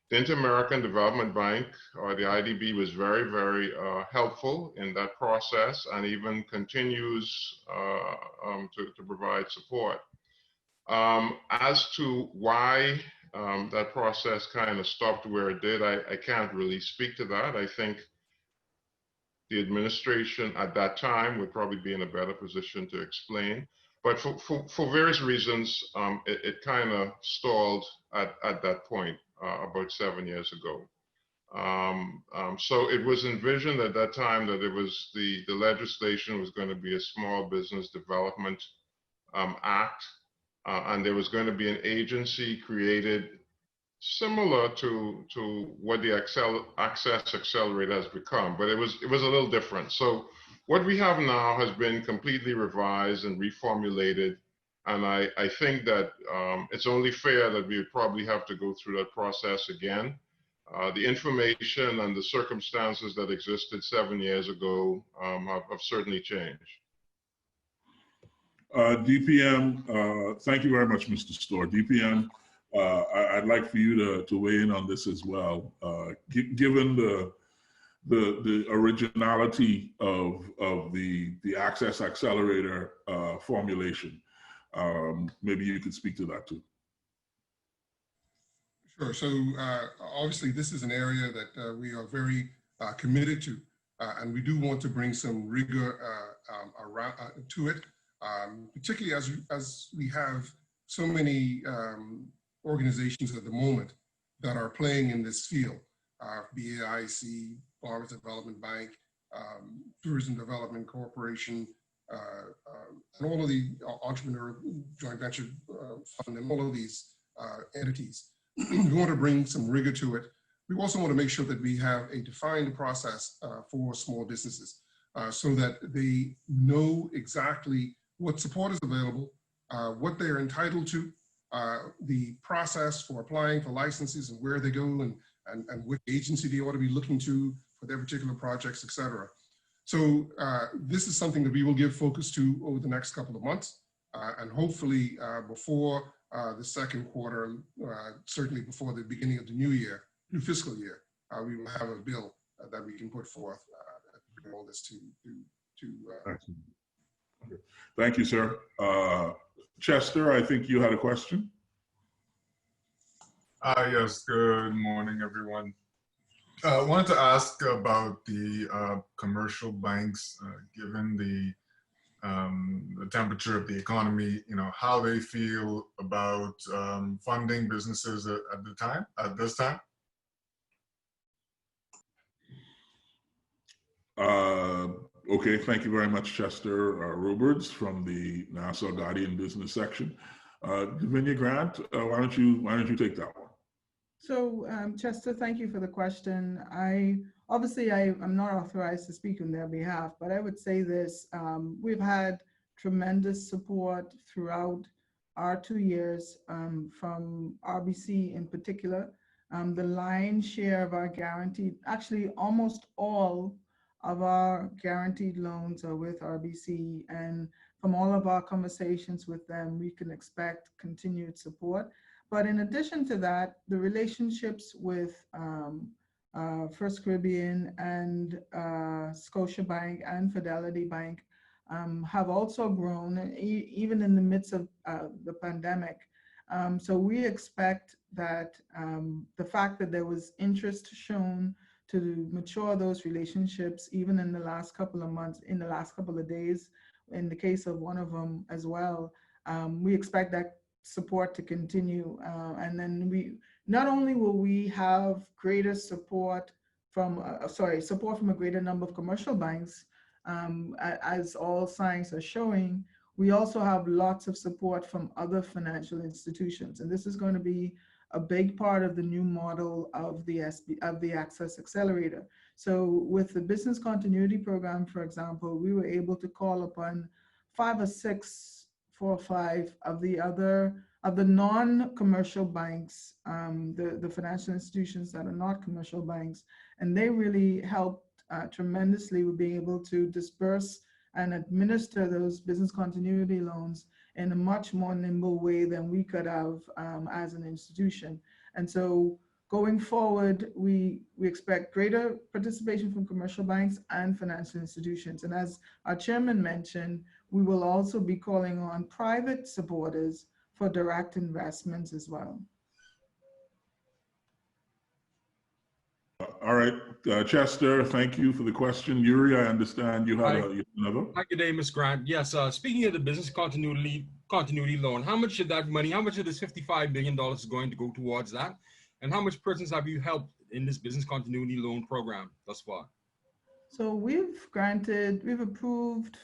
The Inter-American Development Bank, or the IDB, was very, very helpful in that process and even continues to provide support. As to why that process kind of stopped where it did, I can't really speak to that. I think the administration at that time would probably be in a better position to explain. But for various reasons, it kind of stalled at that point about 7 years ago. So it was envisioned at that time that it was the legislation was going to be a Small Business Development Act, and there was going to be an agency created similar to what the Access Accelerator has become, but it was a little different. So what we have now has been completely revised and reformulated, and I think that it's only fair that we would probably have to go through that process again. The information and the circumstances that existed 7 years ago have certainly changed. DPM, thank you very much, Mr. Storr. DPM, I'd like for you to weigh in on this as well. Given the originality of the Access Accelerator formulation, maybe you could speak to that too. Sure. So obviously, this is an area that we are very committed to, and we do want to bring some rigor around to it, particularly as we have so many organizations at the moment that are playing in this field, BAIC, Bahamas Development Bank, Tourism Development Corporation, and all of the entrepreneur joint venture fund and all of these entities. We want to bring some rigor to it. We also want to make sure that we have a defined process for small businesses so that they know exactly what support is available, what they're entitled to, the process for applying for licenses and where they go and which agency they ought to be looking to for their particular projects, et cetera. So this is something that we will give focus to over the next couple of months, and hopefully before the second quarter, certainly before the beginning of the new fiscal year, we will have a bill that we can put forth to bring all this to Thank you, sir. Chester, I think you had a question. Yes, good morning, everyone. I wanted to ask about the commercial banks, given the temperature of the economy, how they feel about funding businesses at this time. Okay, thank you very much, Chester Roberts from the Nassau Guardian Business Section. Davinia Grant, why don't you take that one? So, Chester, thank you for the question. I'm not authorized to speak on their behalf, but I would say this: we've had tremendous support throughout our 2 years from RBC in particular. The lion's share of our guaranteed, actually almost all of our guaranteed loans are with RBC, and from all of our conversations with them, we can expect continued support. But in addition to that, the relationships with First Caribbean and Scotiabank and Fidelity Bank have also grown, even in the midst of the pandemic. So we expect that the fact that there was interest shown to mature those relationships, even in the last couple of months, in the last couple of days, in the case of one of them as well, we expect that support to continue. And then not only will we have greater support from, support from a greater number of commercial banks, as all signs are showing, we also have lots of support from other financial institutions. And this is going to be a big part of the new model of the Access Accelerator. So with the business continuity program, for example, we were able to call upon 4 or 5 of the non-commercial banks, the financial institutions that are not commercial banks, and they really helped tremendously with being able to disperse and administer those business continuity loans in a much more nimble way than we could have as an institution. And so going forward, we expect greater participation from commercial banks and financial institutions. And as our chairman mentioned, we will also be calling on private supporters for direct investments as well. All right, Chester, thank you for the question. Yuri, I understand you had another. Hi, good day, Ms. Grant. Yes, speaking of the business continuity loan, how much of that money, how much of this $55 million is going to go towards that? And how much persons have you helped in this business continuity loan program thus far? So we've approved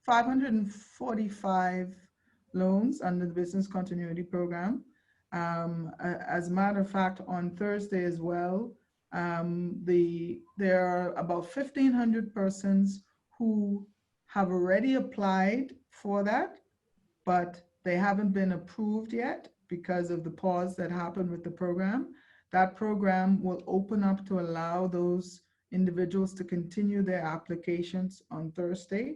545 loans under the business continuity program. As a matter of fact, on Thursday as well, there are about 1,500 persons who have already applied for that, but they haven't been approved yet because of the pause that happened with the program. That program will open up to allow those individuals to continue their applications on Thursday.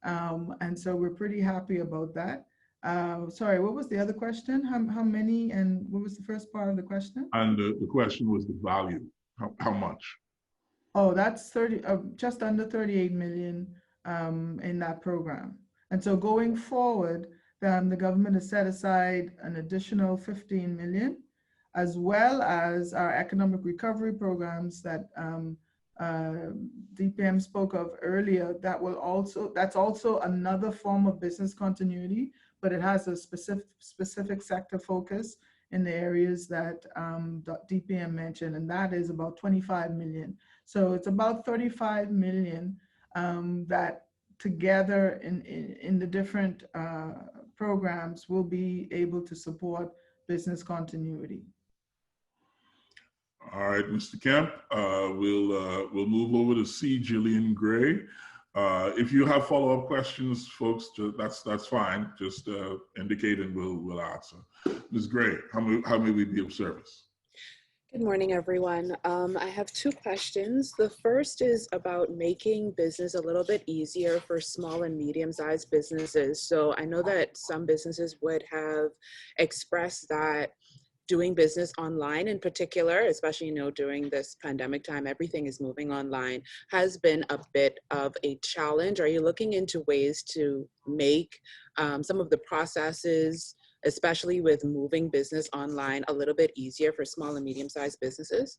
And so we're pretty happy about that. Sorry, what was the other question? How many, and what was the first part of the question? And the question was the value, how much? Oh, that's just under 38 million in that program. And so going forward, the government has set aside an additional 15 million, as well as our economic recovery programs that DPM spoke of earlier. That's also another form of business continuity, but it has a specific sector focus in the areas that DPM mentioned, and that is about 25 million. So it's about 35 million that together in the different programs will be able to support business continuity. All right, Mr. Kemp, we'll move over to C. Gillian Gray. If you have follow-up questions, folks, that's fine. Just indicate and we'll answer. Ms. Gray, how may we be of service? Good morning, everyone. I have 2 questions. The first is about making business a little bit easier for small and medium-sized businesses. So I know that some businesses would have expressed that doing business online in particular, especially, during this pandemic time, everything is moving online, has been a bit of a challenge. Are you looking into ways to make some of the processes, especially with moving business online, a little bit easier for small and medium-sized businesses?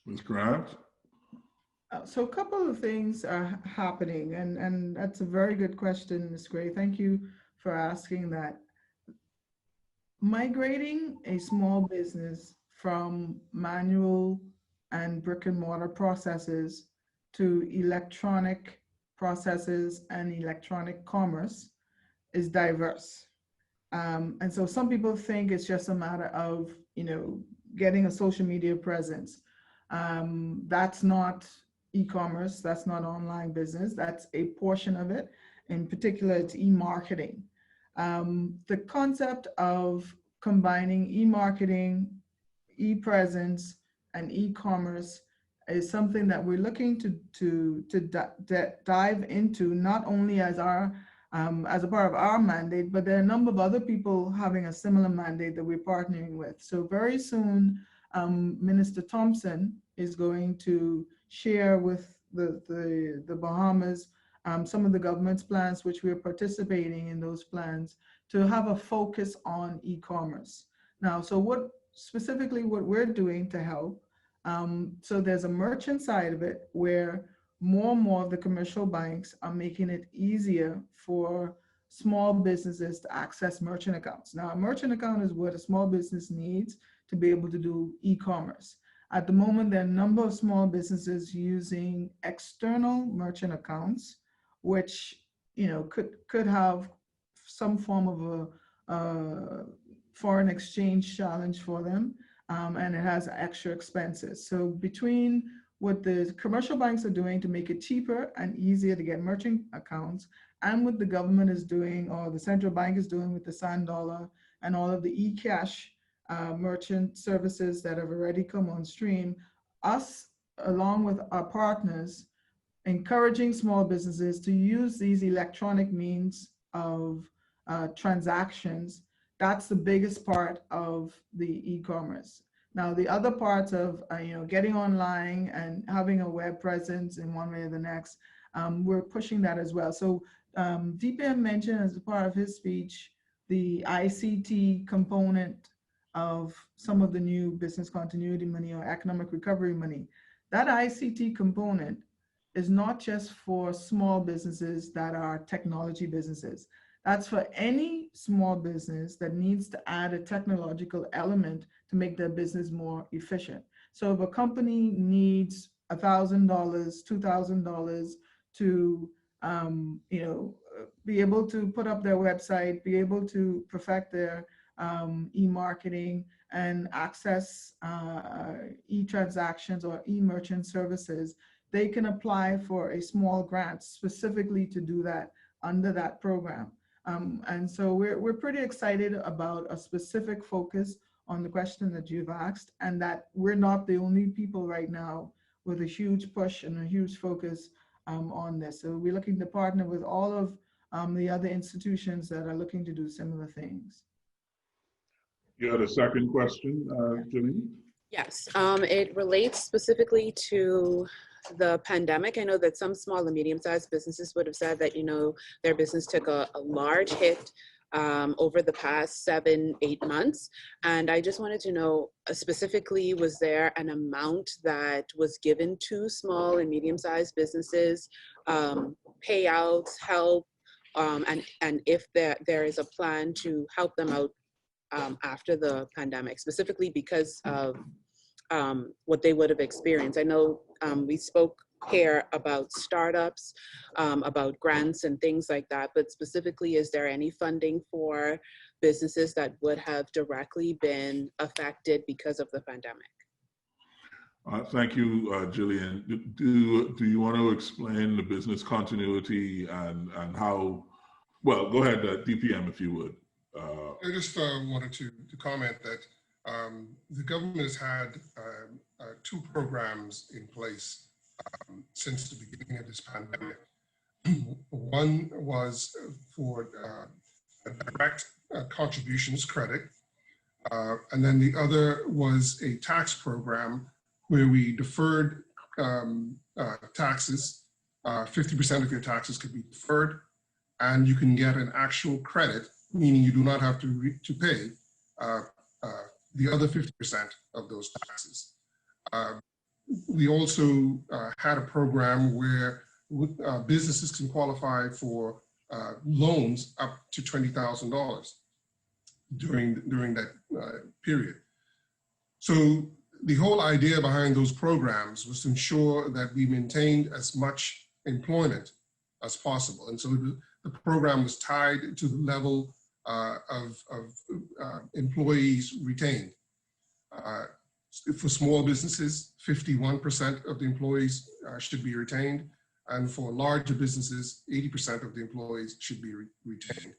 Ms. Grant? So a couple of things are happening, and that's a very good question, Ms. Gray. Thank you for asking that. Migrating a small business from manual and brick and mortar processes to electronic processes and electronic commerce is diverse. And so some people think it's just a matter of, getting a social media presence. That's not e-commerce, that's not online business, that's a portion of it. In particular, it's e-marketing. The concept of combining e-marketing, e-presence, and e-commerce is something that we're looking to dive into, not only as our as a part of our mandate, but there are a number of other people having a similar mandate that we're partnering with. So very soon, Minister Thompson is going to share with the Bahamas some of the government's plans, which we're participating in those plans, to have a focus on e-commerce. Now, so what we're doing to help, so there's a merchant side of it where more and more of the commercial banks are making it easier for small businesses to access merchant accounts. Now, a merchant account is what a small business needs to be able to do e-commerce. At the moment, there are a number of small businesses using external merchant accounts, which could have some form of a foreign exchange challenge for them, and it has extra expenses. So between what the commercial banks are doing to make it cheaper and easier to get merchant accounts, and what the government is doing, or the central bank is doing with the Sand Dollar and all of the e-cash merchant services that have already come on stream, us, along with our partners, encouraging small businesses to use these electronic means of transactions. That's the biggest part of the e-commerce. Now, the other parts of getting online and having a web presence in one way or the next, we're pushing that as well. So DPM mentioned as a part of his speech the ICT component of some of the new business continuity money or economic recovery money. That ICT component is not just for small businesses that are technology businesses. That's for any small business that needs to add a technological element to make their business more efficient. So if a company needs $1,000, $2,000 to be able to put up their website, be able to perfect their e-marketing and access e-transactions or e-merchant services, they can apply for a small grant specifically to do that under that program. And so we're pretty excited about a specific focus on the question that you've asked, and that we're not the only people right now with a huge push and a huge focus on this. So we're looking to partner with all of the other institutions that are looking to do similar things. You had a second question, Janine? Yes, it relates specifically to the pandemic. I know that some small and medium-sized businesses would have said that, their business took a large hit over the past 7-8 months. And I just wanted to know specifically, was there an amount that was given to small and medium-sized businesses, payouts, help, and if there is a plan to help them out after the pandemic, specifically because of what they would have experienced? I know we spoke here about startups, about grants and things like that, but specifically, is there any funding for businesses that would have directly been affected because of the pandemic? Thank you, Jillian. Do you want to explain the business continuity and how, well, go ahead, DPM, if you would. I just wanted to comment that the government has had 2 programs in place since the beginning of this pandemic. One was for a direct contributions credit, and then the other was a tax program where we deferred taxes. 50% of your taxes could be deferred, and you can get an actual credit, meaning you do not have to pay the other 50% of those taxes. We also had a program where businesses can qualify for loans up to $20,000 during that period. So the whole idea behind those programs was to ensure that we maintained as much employment as possible. And so the program was tied to the level of employees retained. For small businesses, 51% of the employees should be retained. And for larger businesses, 80% of the employees should be retained.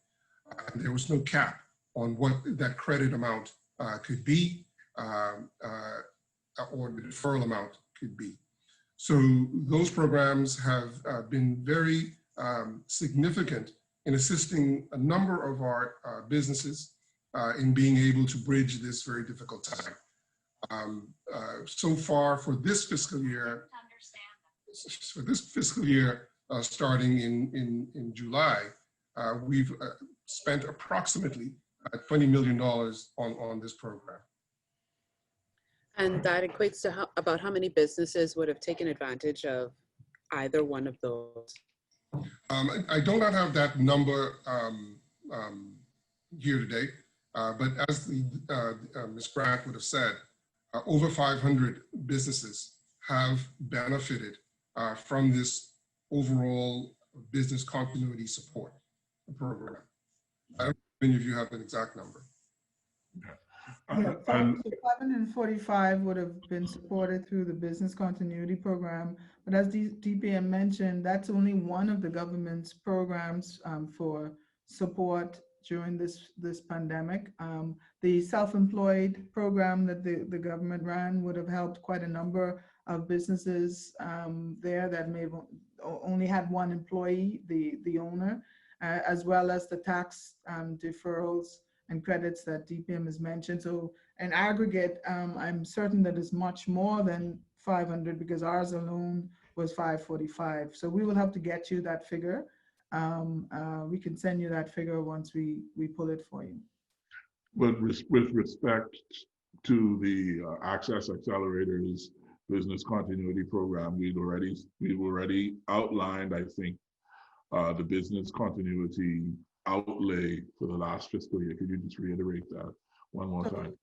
And there was no cap on what that credit amount could be, or the deferral amount could be. So those programs have been very significant in assisting a number of our businesses in being able to bridge this very difficult time. So far for this fiscal year, starting in July, we've spent approximately $20 million on this program. And that equates to about how many businesses would have taken advantage of either one of those? I do not have that number here today, but as Ms. Grant would have said, over 500 businesses have benefited from this overall business continuity support program. I don't know if you have an exact number. Yeah, 545 would have been supported through the business continuity program, but as DPM mentioned, that's only one of the government's programs for support during this pandemic. The self-employed program that the government ran would have helped quite a number of businesses there that may have only had one employee, the owner, as well as the tax deferrals and credits that DPM has mentioned. So in aggregate, I'm certain that it's much more than 500 because ours alone was 545. So we will have to get you that figure. We can send you that figure once we pull it for you. But with respect to the Access Accelerators business continuity program, we've already outlined, I think, the business continuity outlay for the last fiscal year. Could you just reiterate that one more time?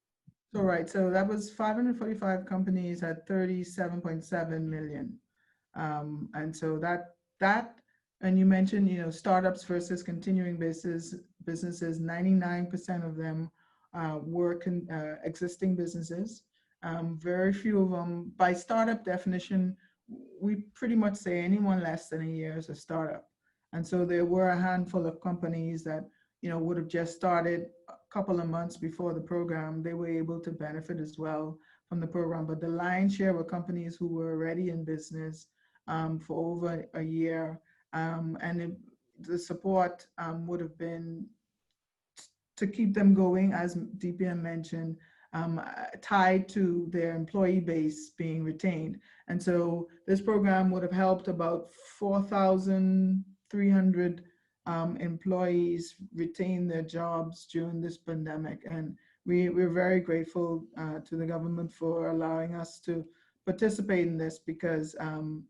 So right, so that was 545 companies at 37.7 million. And so that, and you mentioned, startups versus continuing businesses, 99% of them were existing businesses. Very few of them, by startup definition, we pretty much say anyone less than a year is a startup. And so there were a handful of companies that, would have just started a couple of months before the program. They were able to benefit as well from the program. But the lion's share were companies who were already in business for over a year. And the support would have been to keep them going, as DPM mentioned, tied to their employee base being retained. And so this program would have helped about 4,300 employees retain their jobs during this pandemic. And we're very grateful to the government for allowing us to participate in this because,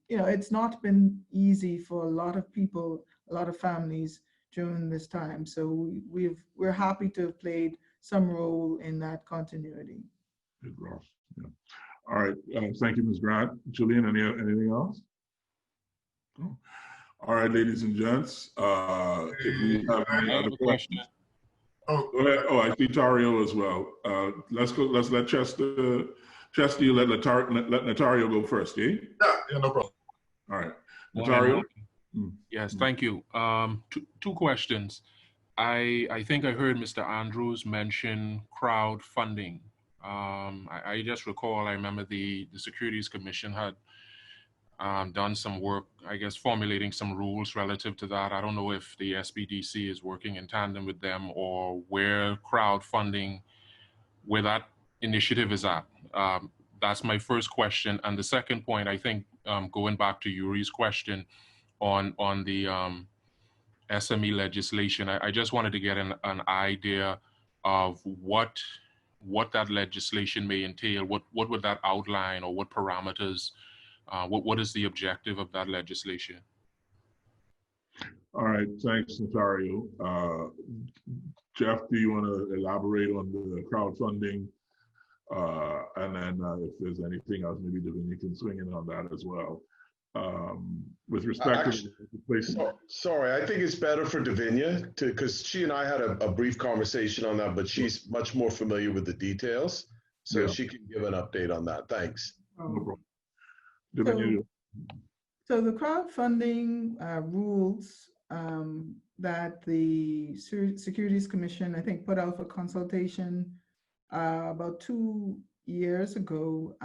it's not been easy for a lot of people, a lot of families during this time. So we're happy to have played some role in that continuity. Good, Ross. Yeah. All right. Thank you, Ms. Grant. Julian, anything else? Oh. All right, ladies and gents. If we have any other questions. Oh, go ahead. Oh, I see Tario as well. Let's let Chester, you let Natario go first, eh? Yeah, no problem. All right. Natario? Yes, thank you. Two questions. I think I heard Mr. Andrews mention crowdfunding. I just recall, I remember the Securities Commission had done some work, I guess, formulating some rules relative to that. I don't know if the SBDC is working in tandem with them or where that initiative is at. That's my first question. And the second point, I think, going back to Yuri's question on the SME legislation, I just wanted to get an idea of what that legislation may entail. What would that outline, or what parameters? What is the objective of that legislation? All right, thanks, Natario. Geoff, do you want to elaborate on the crowdfunding? And then if there's anything else, maybe Davinia can swing in on that as well. With respect to sorry, I think it's better for Davinia because she and I had a brief conversation on that, but she's much more familiar with the details, so she can give an update on that. Thanks. No problem. Davinia. So the crowdfunding rules that the Securities Commission, I think, put out for consultation about 2 years ago,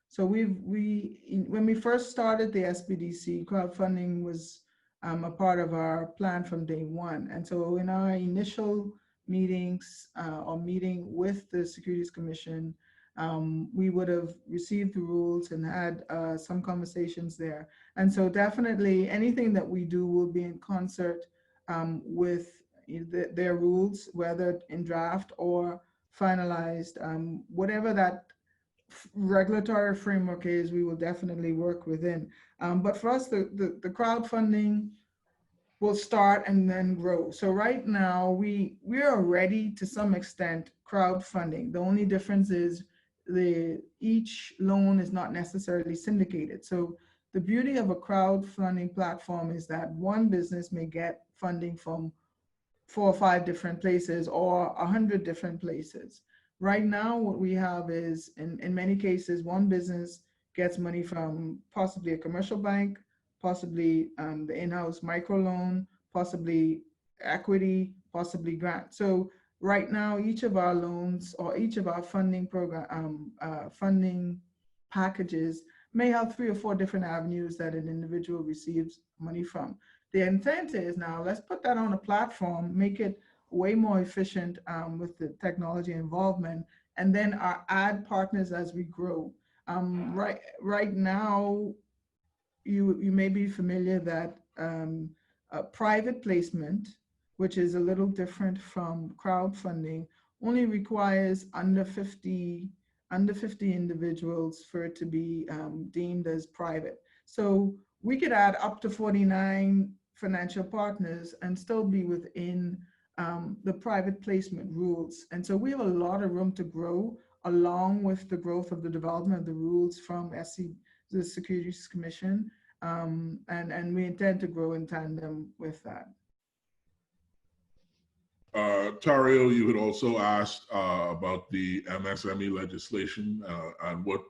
So when we first started the SBDC, crowdfunding was a part of our plan from day one. And so in our initial meetings or meeting with the Securities Commission, we would have received the rules and had some conversations there. And so definitely anything that we do will be in concert with their rules, whether in draft or finalized. Whatever that regulatory framework is, we will definitely work within. But for us, the crowdfunding will start and then grow. So right now, we are ready to some extent crowdfunding. The only difference is each loan is not necessarily syndicated. So the beauty of a crowdfunding platform is that one business may get funding from 4 or 5 different places or 100 different places. Right now, what we have is, in many cases, one business gets money from possibly a commercial bank, possibly the in-house microloan, possibly equity, possibly grant. So right now, each of our loans or each of our funding funding packages may have 3 or 4 different avenues that an individual receives money from. The intent is now, let's put that on a platform, make it way more efficient with the technology involvement, and then add partners as we grow. Right now, you may be familiar that a private placement, which is a little different from crowdfunding, only requires under 50 individuals for it to be deemed as private. So we could add up to 49 financial partners and still be within the private placement rules. And so we have a lot of room to grow along with the growth of the development of the rules from the Securities Commission. And we intend to grow in tandem with that. Tario, you had also asked about the MSME legislation and what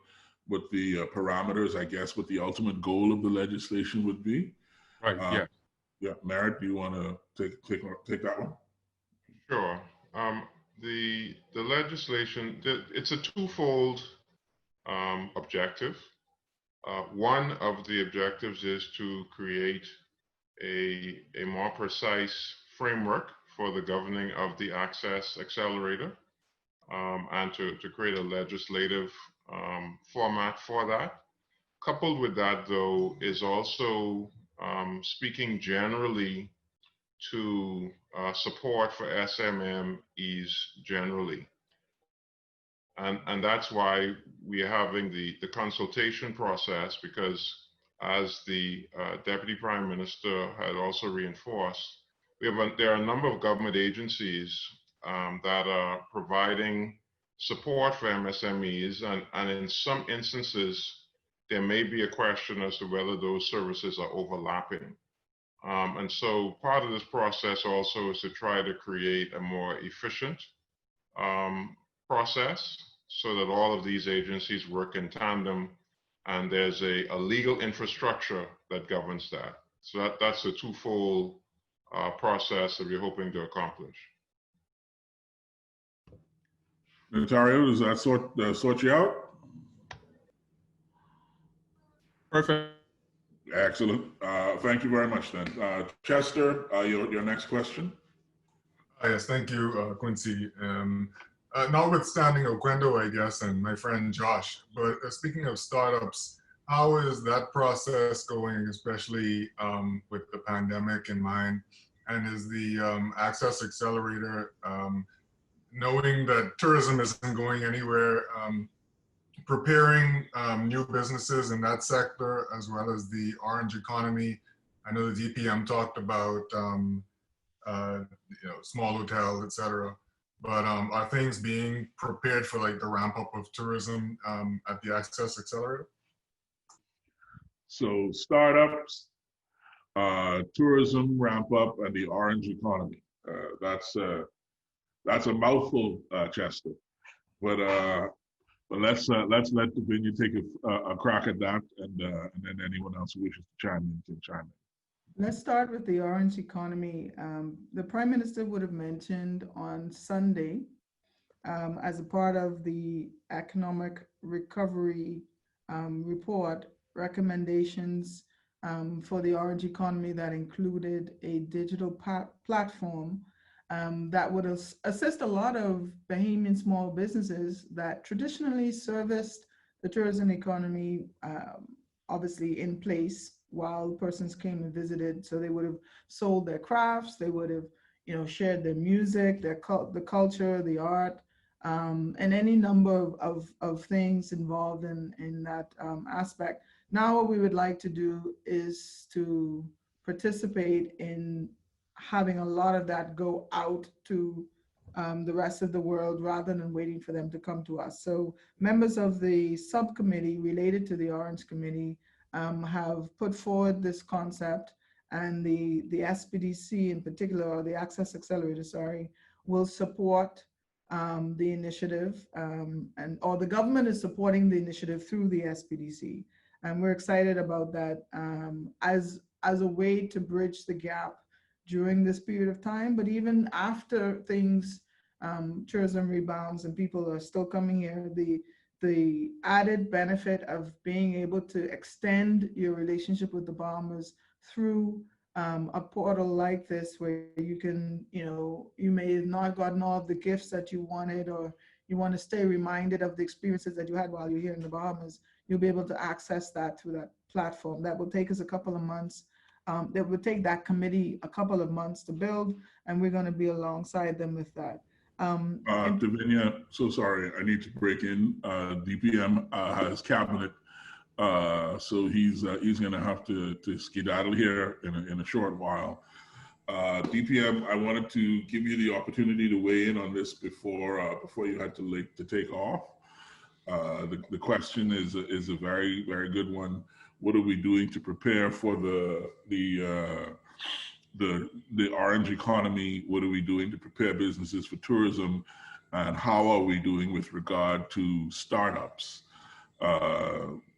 the parameters, I guess, what the ultimate goal of the legislation would be. Right, yeah. Yeah, Merritt, do you want to take that one? Sure. The legislation, it's a twofold objective. One of the objectives is to create a more precise framework for the governing of the Access Accelerator, and to create a legislative format for that. Coupled with that, though, is also speaking generally to support for SMMEs generally. And that's why we are having the consultation process, because as the Deputy Prime Minister had also reinforced, there are a number of government agencies that are providing support for MSMEs, and in some instances, there may be a question as to whether those services are overlapping. And so part of this process also is to try to create a more efficient process so that all of these agencies work in tandem, and there's a legal infrastructure that governs that. So that's a twofold process that we're hoping to accomplish. Natario, does that sort you out? Perfect. Excellent. Thank you very much then. Chester, your next question. Yes, thank you, Quincy. Notwithstanding Oquendo, I guess, and my friend Josh, but speaking of startups, how is that process going, especially with the pandemic in mind? And is the Access Accelerator, knowing that tourism isn't going anywhere, preparing new businesses in that sector, as well as the orange economy? I know the DPM talked about small hotels, etc. But are things being prepared for like the ramp up of tourism at the Access Accelerator? So startups, tourism ramp up, and the orange economy. That's a mouthful, Chester. But let's let Davinia take a crack at that, and then anyone else who wishes to chime in can chime in. Let's start with the orange economy. The Prime Minister would have mentioned on Sunday, as a part of the economic recovery report recommendations for the orange economy that included a digital platform that would assist a lot of Bahamian small businesses that traditionally serviced the tourism economy, obviously in place while persons came and visited. So they would have sold their crafts, they would have, shared their music, the culture, the art, and any number of things involved in that aspect. Now what we would like to do is to participate in having a lot of that go out to the rest of the world rather than waiting for them to come to us. So members of the subcommittee related to the Orange Committee have put forward this concept, and the SBDC in particular, or the Access Accelerator, sorry, will support the initiative, or the government is supporting the initiative through the SBDC. And we're excited about that as a way to bridge the gap during this period of time, but even after things, tourism rebounds and people are still coming here, the added benefit of being able to extend your relationship with the Bahamas through a portal like this, where you can, you may have not gotten all of the gifts that you wanted, or you want to stay reminded of the experiences that you had while you're here in the Bahamas, you'll be able to access that through that platform. That will take us a couple of months. That would take that committee a couple of months to build, and we're going to be alongside them with that. Davinia, so sorry, I need to break in. DPM has cabinet, so he's going to have to skedaddle here in a short while. DPM, I wanted to give you the opportunity to weigh in on this before you had to take off. The question is a very, very good one. What are we doing to prepare for the orange economy? What are we doing to prepare businesses for tourism? And how are we doing with regard to startups?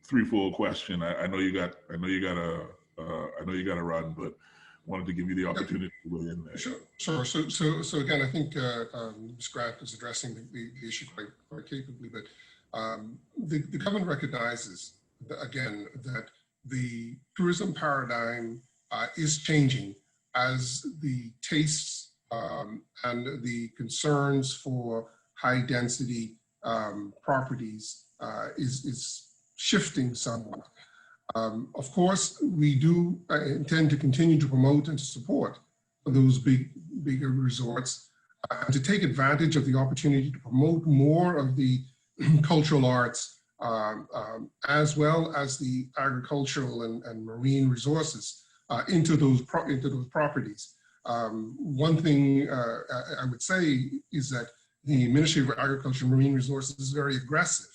Threefold question. I know you got to run, but wanted to give you the opportunity to weigh in there. Sure. So again, I think Ms. Grant is addressing the issue quite capably, but the government recognizes again that the tourism paradigm is changing as the tastes and the concerns for high density properties is shifting somewhat. Of course, we do intend to continue to promote and to support those bigger resorts, and to take advantage of the opportunity to promote more of the cultural arts, as well as the agricultural and marine resources into those properties. One thing I would say is that the Ministry of Agriculture and Marine Resources is very aggressive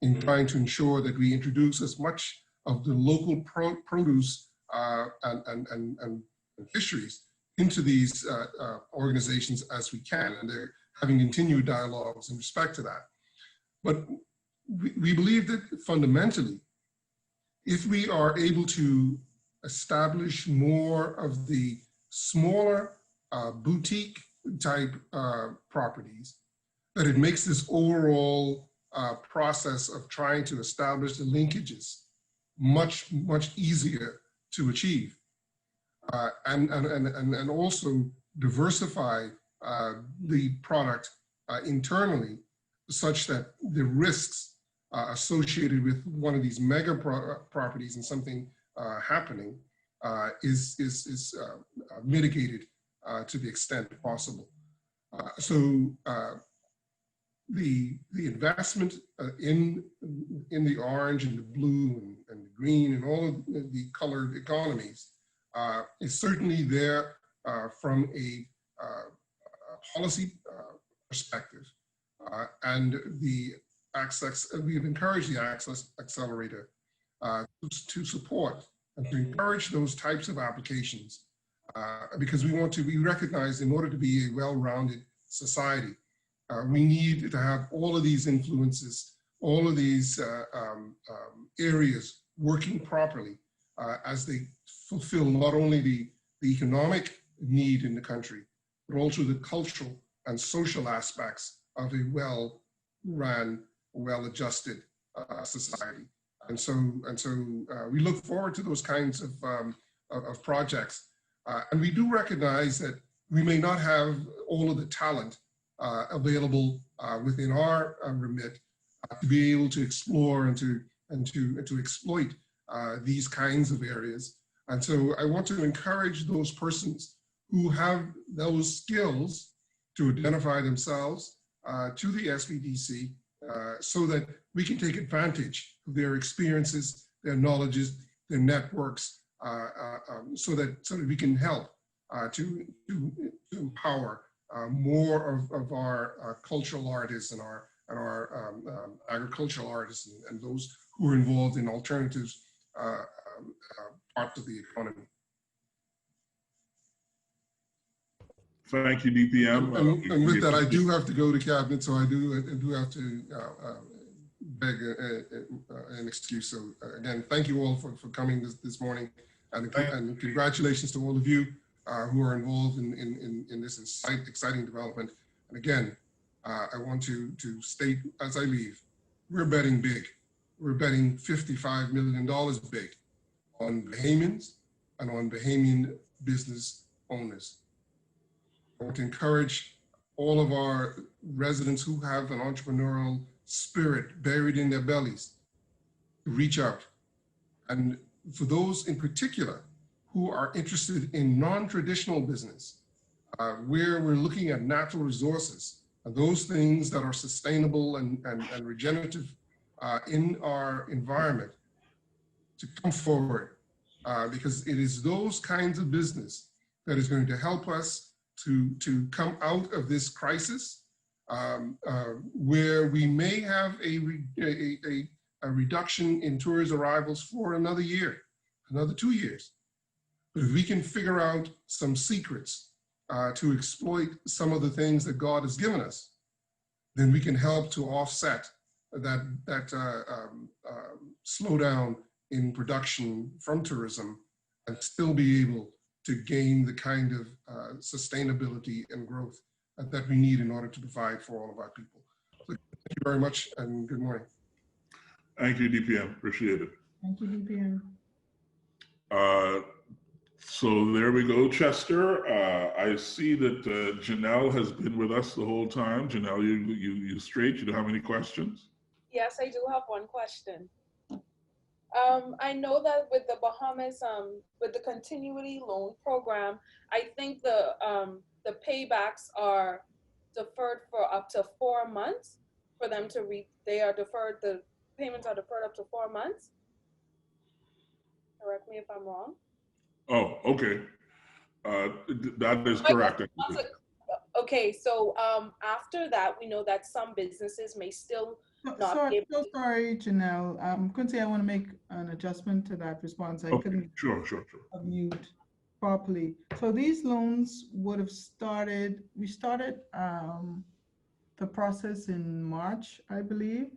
in trying to ensure that we introduce as much of the local produce and fisheries into these organizations as we can, and they're having continued dialogues in respect to that. But we believe that fundamentally, if we are able to establish more of the smaller boutique type properties, that it makes this overall process of trying to establish the linkages much easier to achieve, and also diversify the product internally, such that the risks associated with one of these mega properties and something happening is mitigated to the extent possible. So the investment in the orange and the blue and the green and all of the colored economies is certainly there from a policy perspective, and the access. We've encouraged the Access Accelerator to support and to encourage those types of applications, because we recognize in order to be a well-rounded society, we need to have all of these influences, all of these areas working properly as they fulfill not only the economic need in the country, but also the cultural and social aspects of a well-run, well-adjusted society. And so we look forward to those kinds of projects. And we do recognize that we may not have all of the talent available within our remit to be able to explore and to exploit these kinds of areas. And so I want to encourage those persons who have those skills to identify themselves to the SBDC so that we can take advantage of their experiences, their knowledges, their networks, so that we can help to empower more of our cultural artists and our agricultural artists and those who are involved in alternatives parts of the economy. Thank you, DPM. And with that, I do have to go to cabinet, so I do have to beg an excuse. So again, thank you all for coming this morning, and congratulations to all of you who are involved in this exciting development. And again, I want to state as I leave, we're betting big. We're betting $55 million big on Bahamians and on Bahamian business owners. I want to encourage all of our residents who have an entrepreneurial spirit buried in their bellies to reach out. And for those in particular who are interested in non-traditional business, where we're looking at natural resources and those things that are sustainable and regenerative in our environment, to come forward, because it is those kinds of business that is going to help us to come out of this crisis, where we may have a reduction in tourist arrivals for another year, another 2 years. But if we can figure out some secrets to exploit some of the things that God has given us, then we can help to offset that slowdown in production from tourism and still be able to gain the kind of sustainability and growth that we need in order to provide for all of our people. So thank you very much and good morning. Thank you, DPM. Appreciate it. Thank you, DPM. So there we go, Chester. I see that Janelle has been with us the whole time. Janelle, you straight? You don't have any questions? Yes, I do have one question. I know that with the Bahamas, with the continuity loan program, I think the paybacks are deferred for up to 4 months for them to the payments are deferred up to 4 months. Correct me if I'm wrong. Oh, okay. That is correct. Okay, so after that, we know that some businesses may still Sorry, Janelle. Quincy, I want to make an adjustment to that response. I couldn't mute properly. So these loans would have started, we started the process in March, I believe.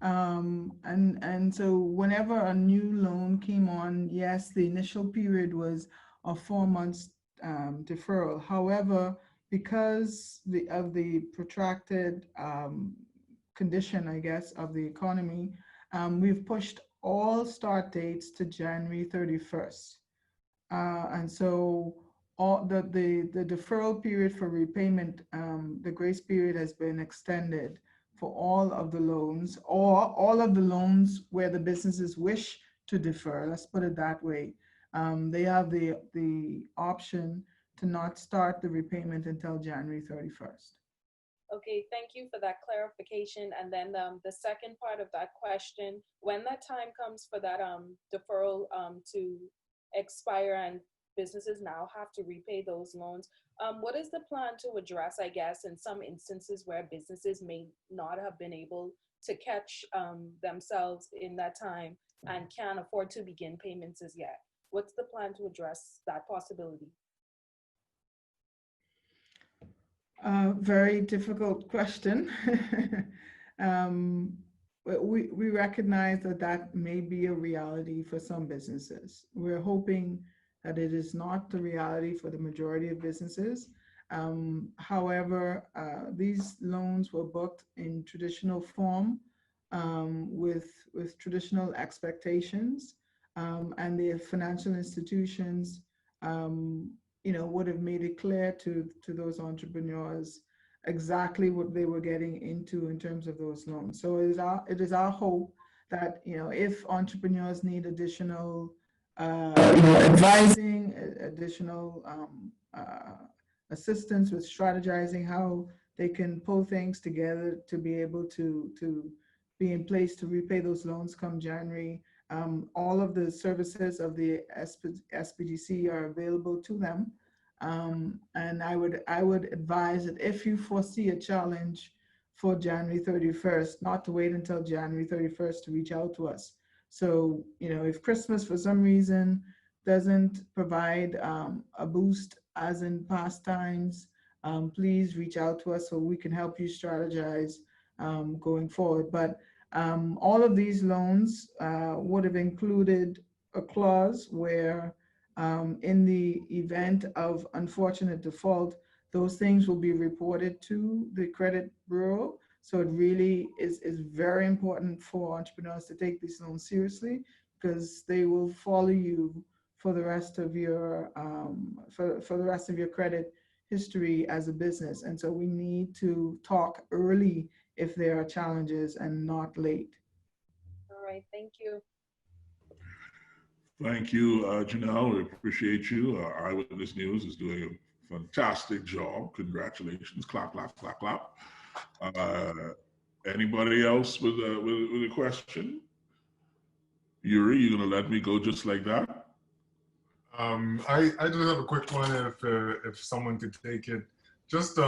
And so whenever a new loan came on, yes, the initial period was a 4 months deferral. However, because of the protracted condition, I guess, of the economy, we've pushed all start dates to January 31st. And so all the deferral period for repayment, the grace period has been extended for all of the loans, or all of the loans where the businesses wish to defer, let's put it that way. They have the option to not start the repayment until January 31st. Okay, thank you for that clarification. And then the second part of that question, when that time comes for that deferral to expire and businesses now have to repay those loans, what is the plan to address, I guess, in some instances where businesses may not have been able to catch themselves in that time and can't afford to begin payments as yet? What's the plan to address that possibility? Very difficult question. We recognize that may be a reality for some businesses. We're hoping that it is not the reality for the majority of businesses. However, these loans were booked in traditional form with traditional expectations, and the financial institutions, would have made it clear to those entrepreneurs exactly what they were getting into in terms of those loans. So it is our hope that, if entrepreneurs need additional, advising, additional assistance with strategizing how they can pull things together to be able to be in place to repay those loans come January. All of the services of the SBDC are available to them. And I would advise that if you foresee a challenge for January 31st, not to wait until January 31st to reach out to us. So, if Christmas for some reason doesn't provide a boost as in past times, please reach out to us so we can help you strategize going forward. But all of these loans would have included a clause where in the event of unfortunate default, those things will be reported to the credit bureau. So it really is very important for entrepreneurs to take these loans seriously, because they will follow you for the rest of your for the rest of your credit history as a business. And so we need to talk early if there are challenges and not late. All right, thank you. Thank you, Janelle. We appreciate you. Eyewitness News is doing a fantastic job. Congratulations. Clap, clap, clap, clap. Anybody else with a question? Yuri, you gonna let me go just like that? I just have a quick one if someone could take it. Just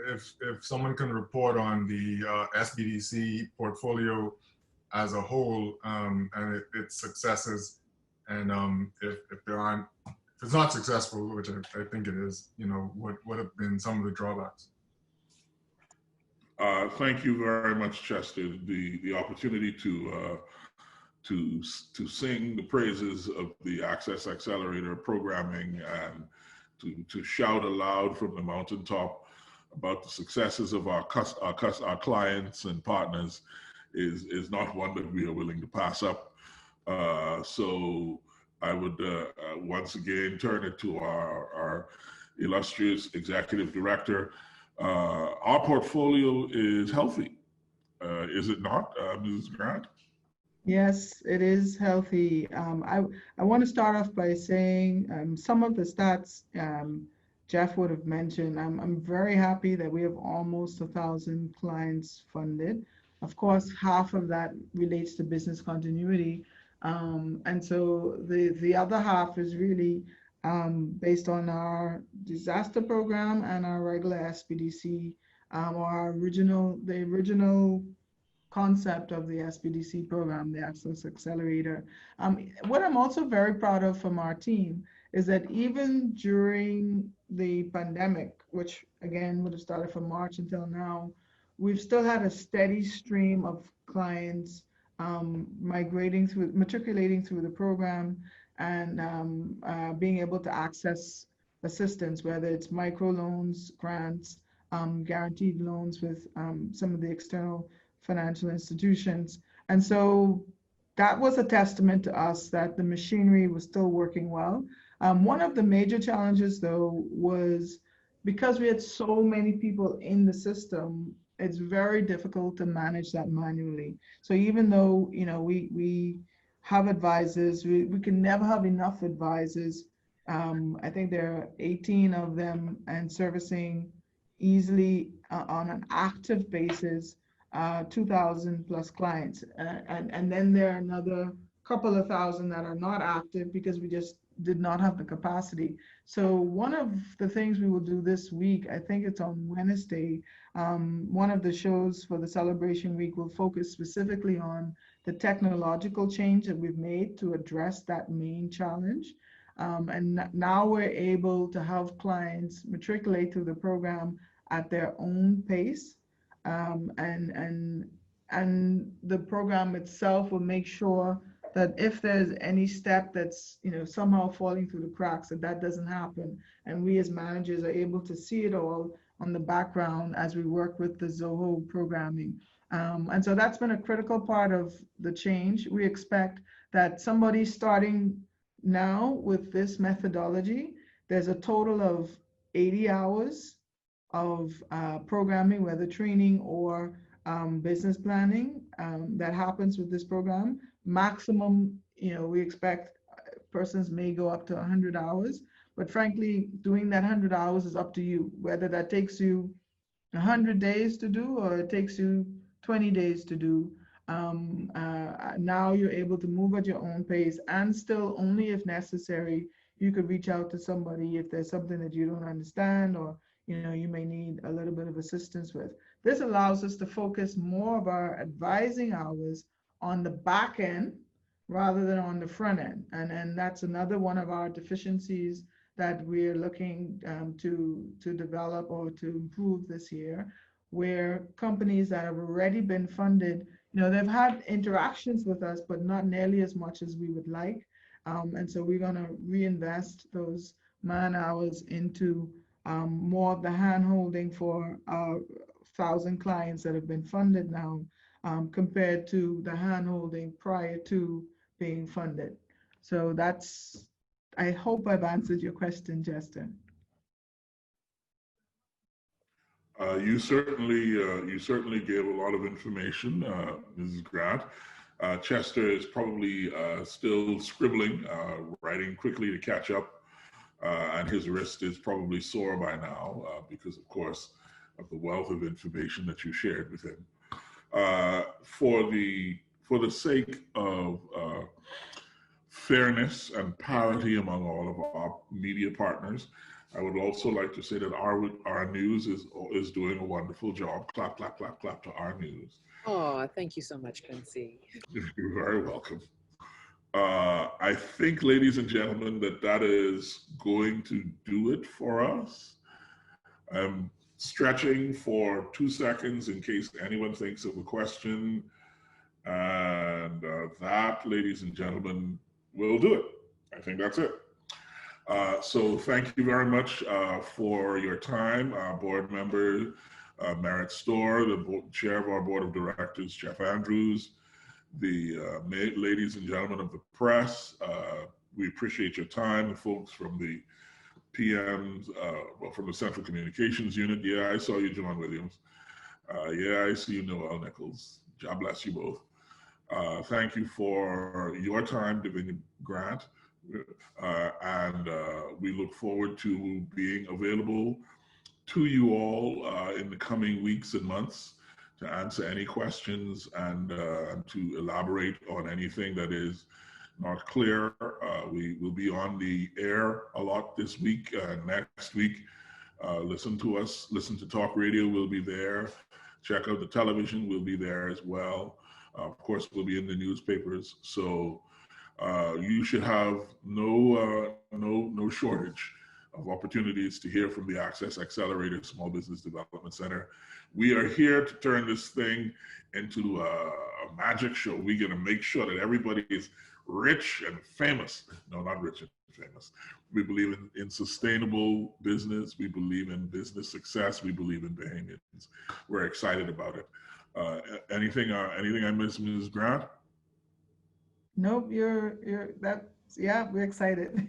if someone can report on the SBDC portfolio as a whole and its successes, and if it's not successful, which I think it is, what have been some of the drawbacks? Thank you very much, Chester. The opportunity to sing the praises of the Access Accelerator programming and to shout aloud from the mountaintop about the successes of our clients and partners is not one that we are willing to pass up. So I would once again turn it to our illustrious executive director. Our portfolio is healthy, is it not, Mrs. Grant? Yes, it is healthy. I want to start off by saying some of the stats Geoff would have mentioned. I'm very happy that we have almost 1,000 clients funded. Of course, half of that relates to business continuity. And so the other half is really based on our disaster program and our regular SBDC, or the original concept of the SBDC program, the Access Accelerator. What I'm also very proud of from our team is that even during the pandemic, which again would have started from March until now, we've still had a steady stream of clients matriculating through the program and being able to access assistance, whether it's microloans, grants, guaranteed loans with some of the external financial institutions. And so that was a testament to us that the machinery was still working well. One of the major challenges, though, was because we had so many people in the system, it's very difficult to manage that manually. So even though we have advisors, we can never have enough advisors. I think there are 18 of them and servicing easily on an active basis 2,000 plus clients, and then there are another couple of thousand that are not active because we just did not have the capacity. So one of the things we will do this week, I think it's on Wednesday, one of the shows for the celebration week will focus specifically on the technological change that we've made to address that main challenge. And now we're able to have clients matriculate through the program at their own pace. And the program itself will make sure that if there's any step that's somehow falling through the cracks, that doesn't happen. And we as managers are able to see it all on the background as we work with the Zoho programming. And so that's been a critical part of the change. We expect that somebody starting now with this methodology, there's a total of 80 hours of programming, whether training or business planning, that happens with this program. Maximum, we expect persons may go up to 100 hours, but frankly, doing that 100 hours is up to you, whether that takes you 100 days to do or it takes you 20 days to do. Now you're able to move at your own pace, and still only if necessary, you could reach out to somebody if there's something that you don't understand or you may need a little bit of assistance with. This allows us to focus more of our advising hours on the back end rather than on the front end. And that's another one of our deficiencies that we're looking to develop or to improve this year, where companies that have already been funded, they've had interactions with us, but not nearly as much as we would like. And so we're going to reinvest those man hours into more of the hand-holding for our 1,000 clients that have been funded now, compared to the hand-holding prior to being funded. So that's, I hope I've answered your question, Chester. You certainly gave a lot of information, Mrs. Grant. Chester is probably still scribbling, writing quickly to catch up, and his wrist is probably sore by now because, of course, of the wealth of information that you shared with him. For the sake of fairness and parity among all of our media partners, I would also like to say that our news is doing a wonderful job. Clap, clap, clap, clap to our news. Oh, thank you so much, Quincy. You're very welcome. I think, ladies and gentlemen, that is going to do it for us. I'm stretching for 2 seconds in case anyone thinks of a question. And that, ladies and gentlemen, will do it. I think that's it. So thank you very much for your time, board member Merritt Storr, the chair of our board of directors, Geoff Andrews, the ladies and gentlemen of the press. We appreciate your time, the folks from the PMs, from the Central Communications Unit. Yeah, I saw you, John Williams. Yeah, I see you, Noel Nichols. God bless you both. Thank you for your time, Davinia Grant. And we look forward to being available to you all in the coming weeks and months to answer any questions and to elaborate on anything that is not clear. We will be on the air a lot this week. Next week, listen to us, listen to Talk Radio, we'll be there. Check out the television, we'll be there as well. Of course, we'll be in the newspapers. So you should have no shortage of opportunities to hear from the Access Accelerator Small Business Development Center. We are here to turn this thing into a magic show. We're going to make sure that everybody is rich and famous. No, not rich and famous. We believe in sustainable business. We believe in business success. We believe in Bahamians. We're excited about it. Anything I missed, Mrs. Grant? Nope, yeah, we're excited.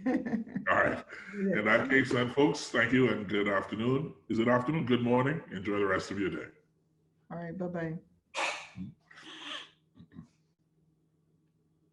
All right. In that case, then, folks, thank you and good afternoon. Is it afternoon? Good morning. Enjoy the rest of your day. All right, bye-bye.